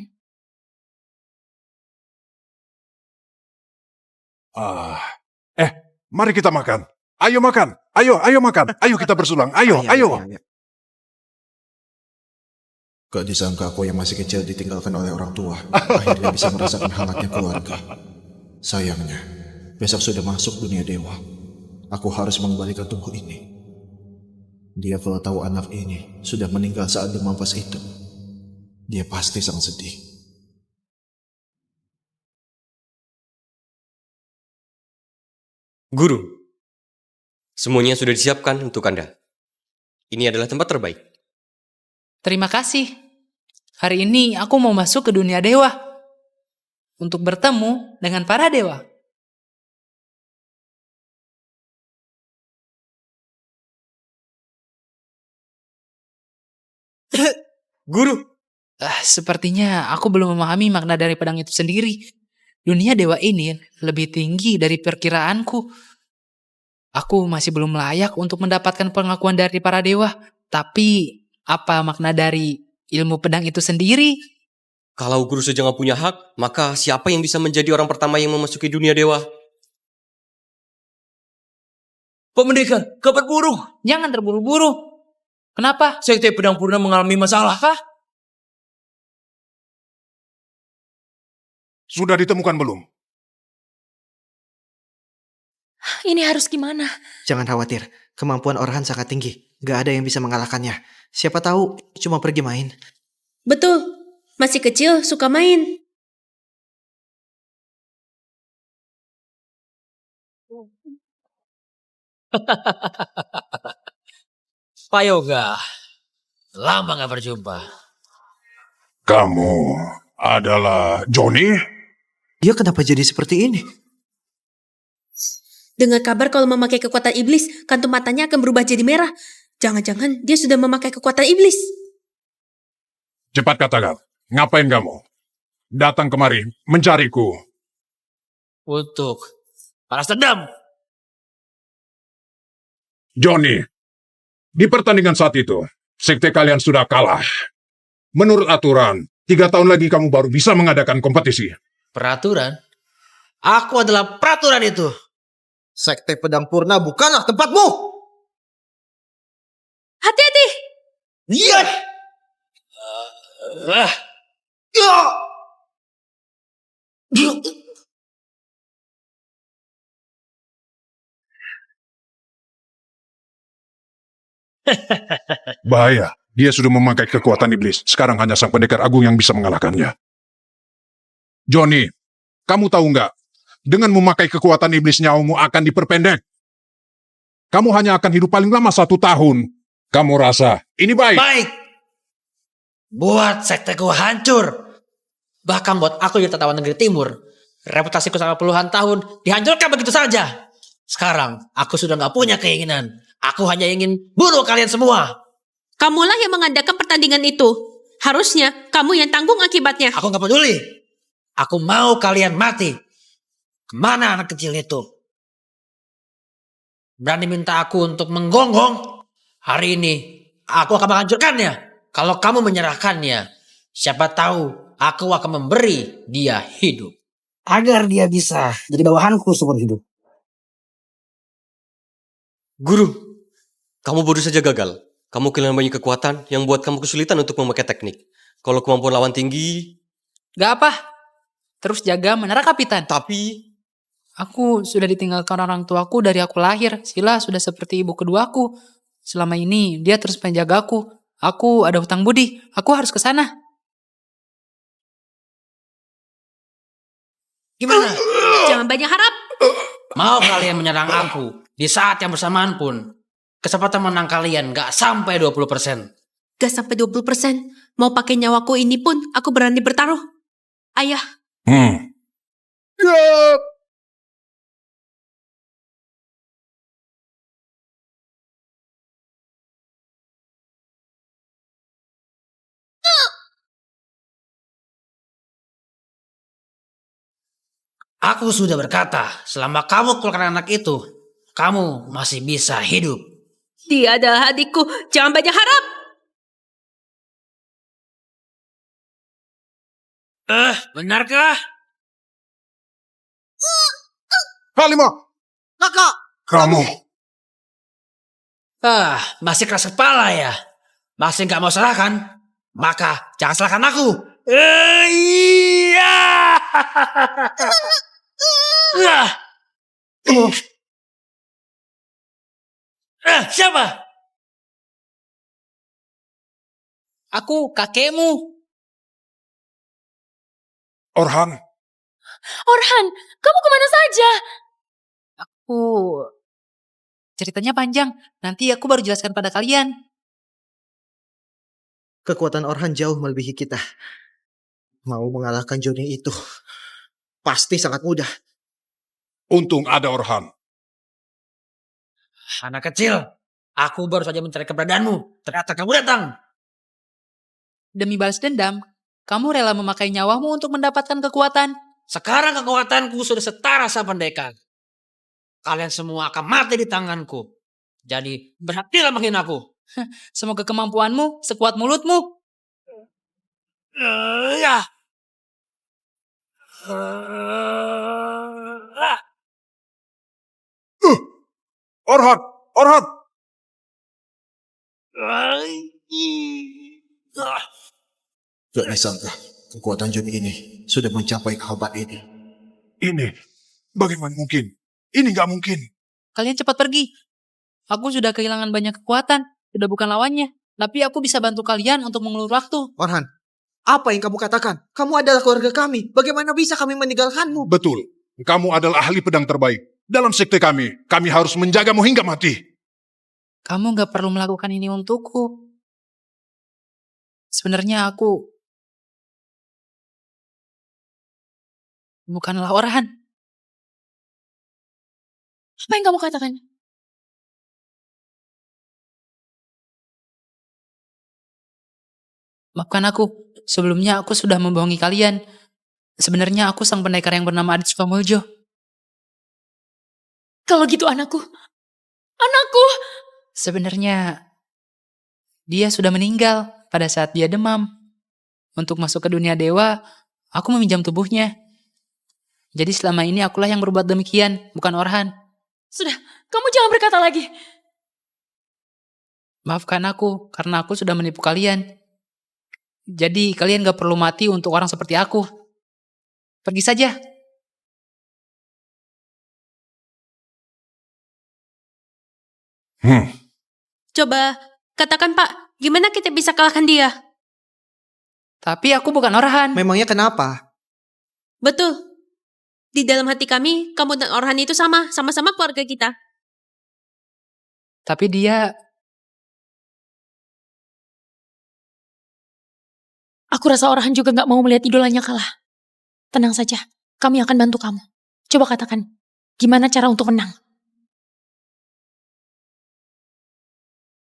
Mari kita makan. Ayo makan. Ayo makan. Ayo kita bersulang. Ayo. Gak disangka aku yang masih kecil ditinggalkan oleh orang tua. Akhirnya bisa merasakan hangatnya keluarga. Sayangnya, besok sudah masuk dunia dewa. Aku harus mengembalikan tubuh ini. Dia kalau tahu anak ini sudah meninggal saat di mampas itu, dia pasti sangat sedih. Guru, semuanya sudah disiapkan untuk Anda. Ini adalah tempat terbaik. Terima kasih. Hari ini aku mau masuk ke dunia dewa. Untuk bertemu dengan para dewa. Guru, sepertinya aku belum memahami makna dari pedang itu sendiri. Dunia dewa ini lebih tinggi dari perkiraanku. Aku masih belum layak untuk mendapatkan pengakuan dari para dewa. Tapi apa makna dari ilmu pedang itu sendiri? kalau guru saja nggak punya hak, maka siapa yang bisa menjadi orang pertama yang memasuki dunia dewa? Pak Pendekar, kabar burung. Jangan terburu-buru. Kenapa? Sekte Pedang Purna mengalami masalah. Apa? Sudah ditemukan belum? Ini harus gimana? Jangan khawatir, kemampuan Orhan sangat tinggi. Gak ada yang bisa mengalahkannya. Siapa tahu cuma pergi main. Betul, masih kecil suka main. Pak Yoga, lama gak berjumpa. Kamu adalah Johnny? Dia kenapa jadi seperti ini? Dengar kabar kalau memakai kekuatan iblis, kantung matanya akan berubah jadi merah. Jangan-jangan dia sudah memakai kekuatan iblis. Cepat katakan, ngapain kamu? Datang kemari, mencariku. Untuk balas dendam. Johnny, di pertandingan saat itu, sekte kalian sudah kalah. Menurut aturan, 3 tahun lagi kamu baru bisa mengadakan kompetisi. Peraturan? Aku adalah peraturan itu. Sekte Pedang Purna bukanlah tempatmu. Hati-hati! Iya. Bahaya, dia sudah memakai kekuatan iblis. Sekarang hanya sang pendekar agung yang bisa mengalahkannya. Johnny, kamu tahu nggak? Dengan memakai kekuatan iblis nyawamu akan diperpendek. Kamu hanya akan hidup paling lama 1 tahun. Kamu rasa ini baik? Baik. Buat sekteku hancur. Bahkan buat aku di Tatawan Negeri Timur. Reputasiku selama puluhan tahun dihancurkan begitu saja. Sekarang aku sudah gak punya keinginan Aku hanya ingin bunuh kalian semua. Kamulah yang mengadakan pertandingan itu. Harusnya kamu yang tanggung akibatnya. Aku nggak peduli. Aku mau kalian mati. Kemana anak kecil itu? Berani minta aku untuk menggonggong? Hari ini aku akan menghancurkannya. Kalau kamu menyerahkannya, siapa tahu aku akan memberi dia hidup. Agar dia bisa jadi bawahanku seumur hidup. Guru, kamu baru saja gagal. Kamu kehilangan banyak kekuatan yang buat kamu kesulitan untuk memakai teknik. Kalau kemampuan lawan tinggi... Gak apa. Terus jaga menara kapitan. Tapi... Aku sudah ditinggalkan orang tuaku dari aku lahir. Sila sudah seperti ibu keduaku. Selama ini dia terus menjagaku. Aku ada hutang budi. Aku harus ke sana. Gimana? Jangan banyak harap. Mau kalian menyerang aku di saat yang bersamaan pun, kesempatan menang kalian gak sampai 20%. Gak sampai 20%. Mau pakai nyawaku ini pun aku berani bertaruh. Ayah. Aku sudah berkata, selama kamu keluarkan anak itu, kamu masih bisa hidup. Dia adalah adikku. Jangan banyak harap. Benarkah? Halimah, Kakak! kamu. Masih keras kepala ya? Masih gak mau serahkan? Maka jangan serahkan aku. Iya. Siapa? Aku kakekmu. Orhan, Orhan, kamu kemana saja? Ceritanya panjang. Nanti aku baru jelaskan pada kalian. Kekuatan Orhan jauh melebihi kita. Mau mengalahkan Johnny itu pasti sangat mudah. untung ada Orhan. Anak kecil, aku baru saja mencari keberadaanmu. Ternyata kamu datang. Demi balas dendam, kamu rela memakai nyawamu untuk mendapatkan kekuatan. Sekarang kekuatanku sudah setara sama pendekar. Kalian semua akan mati di tanganku. Jadi berhentilah menghina aku. Semoga kemampuanmu sekuat mulutmu. Ya. Orhan, Orhan. Gak disangka, kekuatan Johnny ini sudah mencapai kehebat ini. Ini, bagaimana mungkin? Ini gak mungkin. Kalian cepat pergi. Aku sudah kehilangan banyak kekuatan. Sudah bukan lawannya. Tapi aku bisa bantu kalian untuk mengulur waktu. Orhan, apa yang kamu katakan? Kamu adalah keluarga kami. Bagaimana bisa kami meninggalkanmu? Betul, kamu adalah ahli pedang terbaik. Dalam sekte kami harus menjagamu hingga mati. Kamu gak perlu melakukan ini untukku. Sebenarnya aku bukanlah Orhan. Apa yang kamu katakan? Maafkan aku. Sebelumnya aku sudah membohongi kalian. Sebenarnya aku sang pendekar yang bernama Adit Sukamuljo. Kalau gitu anakku. Anakku! Sebenarnya dia sudah meninggal pada saat dia demam. Untuk masuk ke dunia dewa, aku meminjam tubuhnya. Jadi selama ini akulah yang berbuat demikian, bukan Orhan. Sudah, kamu jangan berkata lagi. Maafkan aku, karena aku sudah menipu kalian. Jadi kalian gak perlu mati untuk orang seperti aku. Pergi saja. Coba katakan Pak, gimana kita bisa kalahkan dia? Tapi aku bukan Orhan. Memangnya kenapa? Betul. Di dalam hati kami, kamu dan Orhan itu sama-sama keluarga kita. Tapi dia... Aku rasa Orhan juga gak mau melihat idolanya kalah. Tenang saja, kami akan bantu kamu. Coba katakan, gimana cara untuk menang?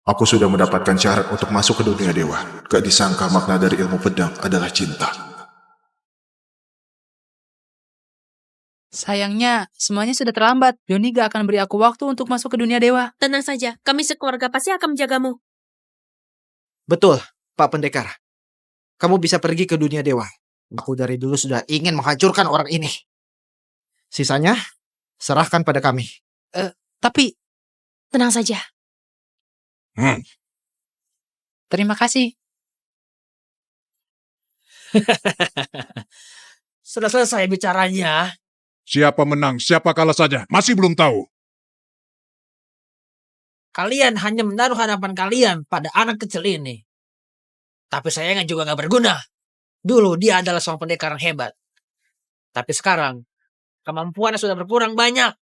Aku sudah mendapatkan syarat untuk masuk ke dunia dewa. Gak disangka makna dari ilmu pedang adalah cinta. Sayangnya, semuanya sudah terlambat. Joni gak akan beri aku waktu untuk masuk ke dunia dewa. Tenang saja, kami sekeluarga pasti akan menjagamu. Betul, Pak Pendekar. Kamu bisa pergi ke dunia dewa. Aku dari dulu sudah ingin menghancurkan orang ini. Sisanya, serahkan pada kami. Tapi, Tenang saja. terima kasih. Sudah selesai bicaranya. Siapa menang, siapa kalah saja, masih belum tahu. Kalian hanya menaruh harapan kalian pada anak kecil ini. Tapi sayangnya juga gak berguna. Dulu dia adalah seorang pendekar yang hebat. Tapi sekarang, kemampuannya sudah berkurang banyak.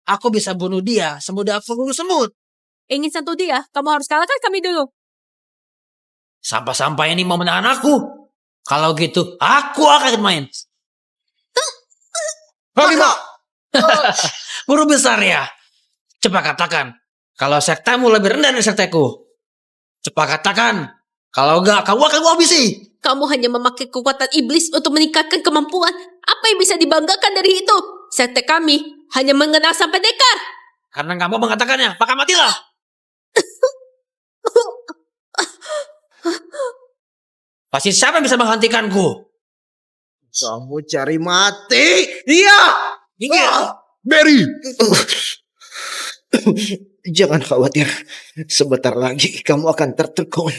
Aku bisa bunuh dia semudah pemburu semut. Ingin sentuh dia, kamu harus kalahkan kami dulu. Sampah-sampah ini mau menahan aku. Kalau gitu, aku akan main. Halimah! Guru besar ya. Cepat katakan, kalau sektamu lebih rendah dari sekteku. Cepat katakan, kalau enggak, kamu akan gua habisi. Kamu hanya memakai kekuatan iblis untuk meningkatkan kemampuan. Apa yang bisa dibanggakan dari itu? Sekte kami hanya mengenal sang pendekar. Karena kamu mengatakannya, maka matilah. Pasti siapa yang bisa menghentikanku? Kamu cari mati? Iya! Iya. Barry! Jangan khawatir. Sebentar lagi kamu akan tertegun.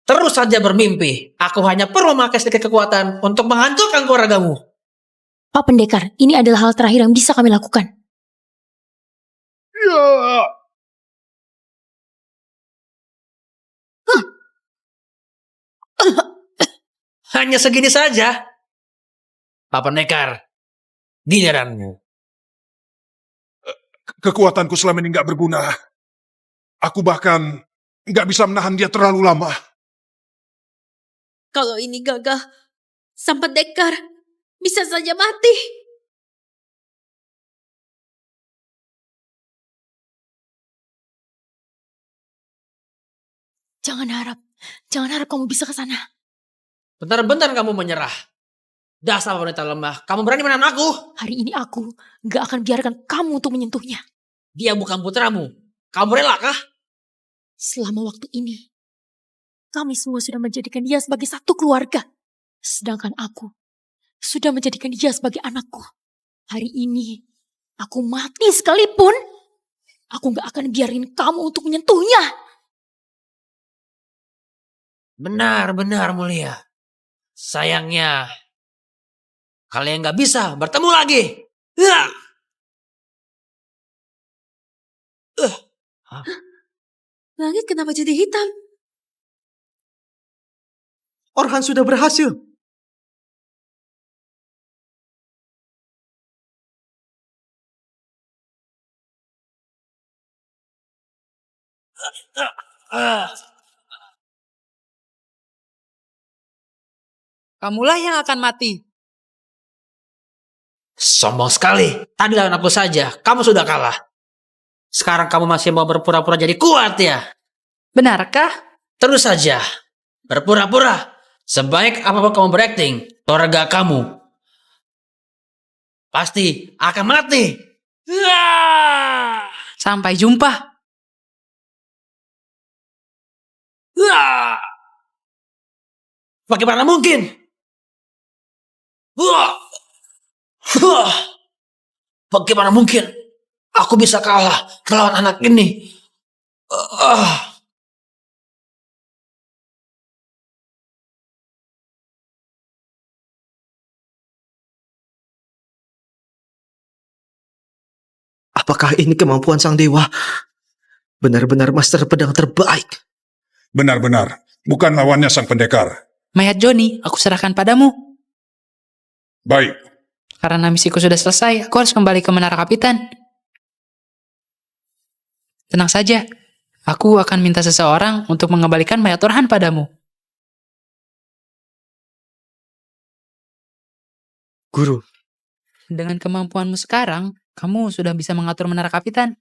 Terus saja bermimpi. Aku hanya perlu memakai sedikit kekuatan untuk menghancurkan keluargamu. Pak Pendekar, ini adalah hal terakhir yang bisa kami lakukan. Ya! Hanya segini saja. Pak Pendekar, giliranmu. Kekuatanku selama ini nggak berguna. Aku bahkan nggak bisa menahan dia terlalu lama. Kalau ini gagal, sang pendekar bisa saja mati. Jangan harap kamu bisa ke sana. Bentar-bentar kamu menyerah. Dasar wanita lemah, kamu berani menahan aku? Hari ini aku gak akan biarkan kamu untuk menyentuhnya. Dia bukan putramu. Kamu rela kah? Selama waktu ini, kami semua sudah menjadikan dia sebagai satu keluarga. Sedangkan aku sudah menjadikan dia sebagai anakku. Hari ini, aku mati sekalipun, aku gak akan biarin kamu untuk menyentuhnya. Benar-benar mulia. Sayangnya, kalian gak bisa bertemu lagi. Langit kenapa jadi hitam? Orhan sudah berhasil. Kamulah yang akan mati. Sombong sekali. Tadi lawan aku saja, kamu sudah kalah. Sekarang kamu masih mau berpura-pura jadi kuat ya? Benarkah? Terus saja. Berpura-pura. Sebaik apapun kamu berakting, keluarga kamu pasti akan mati. Sampai jumpa. Bagaimana mungkin? Bagaimana mungkin aku bisa kalah melawan anak ini? Apakah ini kemampuan sang dewa? Benar-benar master pedang terbaik. Benar-benar, bukan lawannya sang pendekar. Mayat Joni, aku serahkan padamu. Baik, Karena misiku sudah selesai, aku harus kembali ke Menara Kapitan. Tenang saja, aku akan minta seseorang untuk mengembalikan mayat Orhan padamu. Guru, Dengan kemampuanmu sekarang, kamu sudah bisa mengatur Menara Kapitan.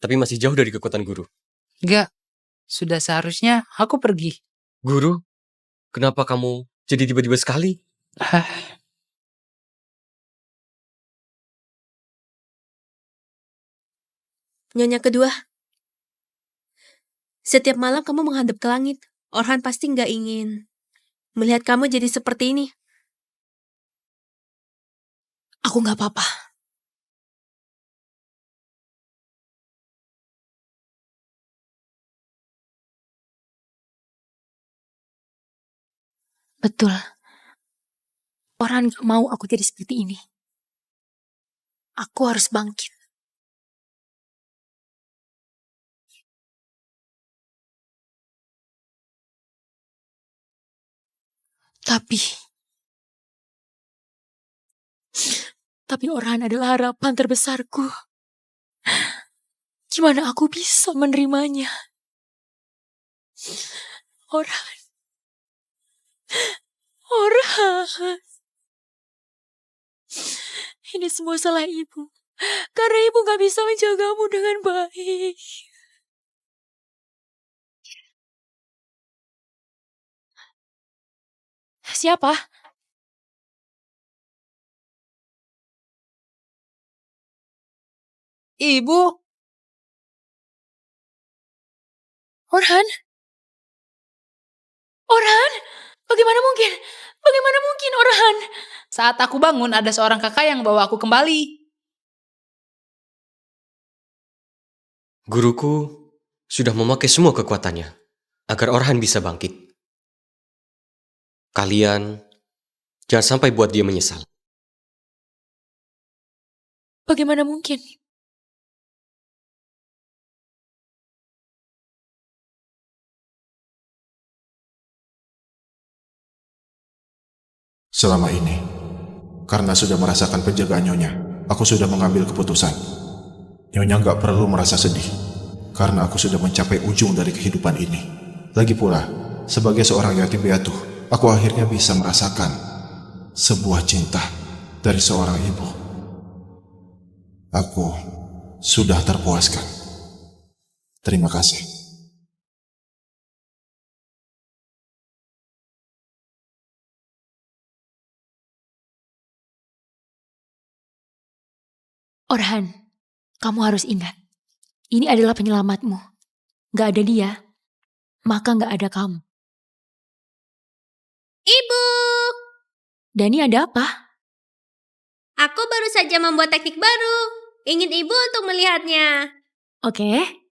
tapi masih jauh dari kekuatan guru. Enggak, sudah seharusnya aku pergi. Guru, kenapa kamu jadi tiba-tiba sekali? Nyonya kedua, setiap malam kamu menghadap ke langit. Orhan pasti nggak ingin melihat kamu jadi seperti ini. Aku nggak apa-apa. Betul. Orang gak mau aku jadi seperti ini. Aku harus bangkit. Tapi Orhan adalah harapan terbesarku. Gimana aku bisa menerimanya? Orhan. Ini semua salah ibu. Karena ibu gak bisa menjagamu dengan baik. Siapa? Ibu. Orhan? Orhan? Bagaimana mungkin? Bagaimana mungkin, Orhan? Saat aku bangun, ada seorang kakak yang bawa aku kembali. Guruku sudah memakai semua kekuatannya agar Orhan bisa bangkit. Kalian jangan sampai buat dia menyesal. Bagaimana mungkin? Selama ini, karena sudah merasakan penjagaan Nyonya, aku sudah mengambil keputusan. Nyonya nggak perlu merasa sedih, karena aku sudah mencapai ujung dari kehidupan ini. Lagi pula, sebagai seorang yatim piatu, aku akhirnya bisa merasakan sebuah cinta dari seorang ibu. Aku sudah terpuaskan. Terima kasih. Orhan, kamu harus ingat. Ini adalah penyelamatmu. Gak ada dia, maka gak ada kamu. Ibu! Dani, ada apa? Aku baru saja membuat teknik baru. Ingin ibu untuk melihatnya. Oke.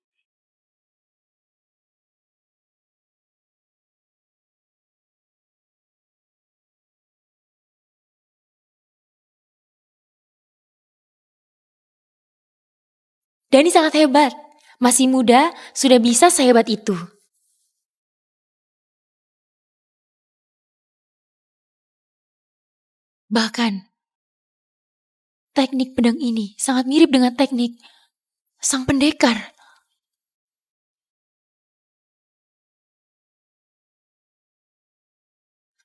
Dani sangat hebat. Masih muda, sudah bisa sehebat itu. Bahkan, teknik pedang ini sangat mirip dengan teknik sang pendekar.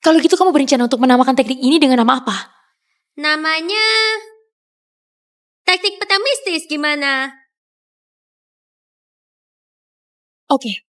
Kalau gitu kamu berencana untuk menamakan teknik ini dengan nama apa? Namanya... teknik pedang mistis gimana? Oke.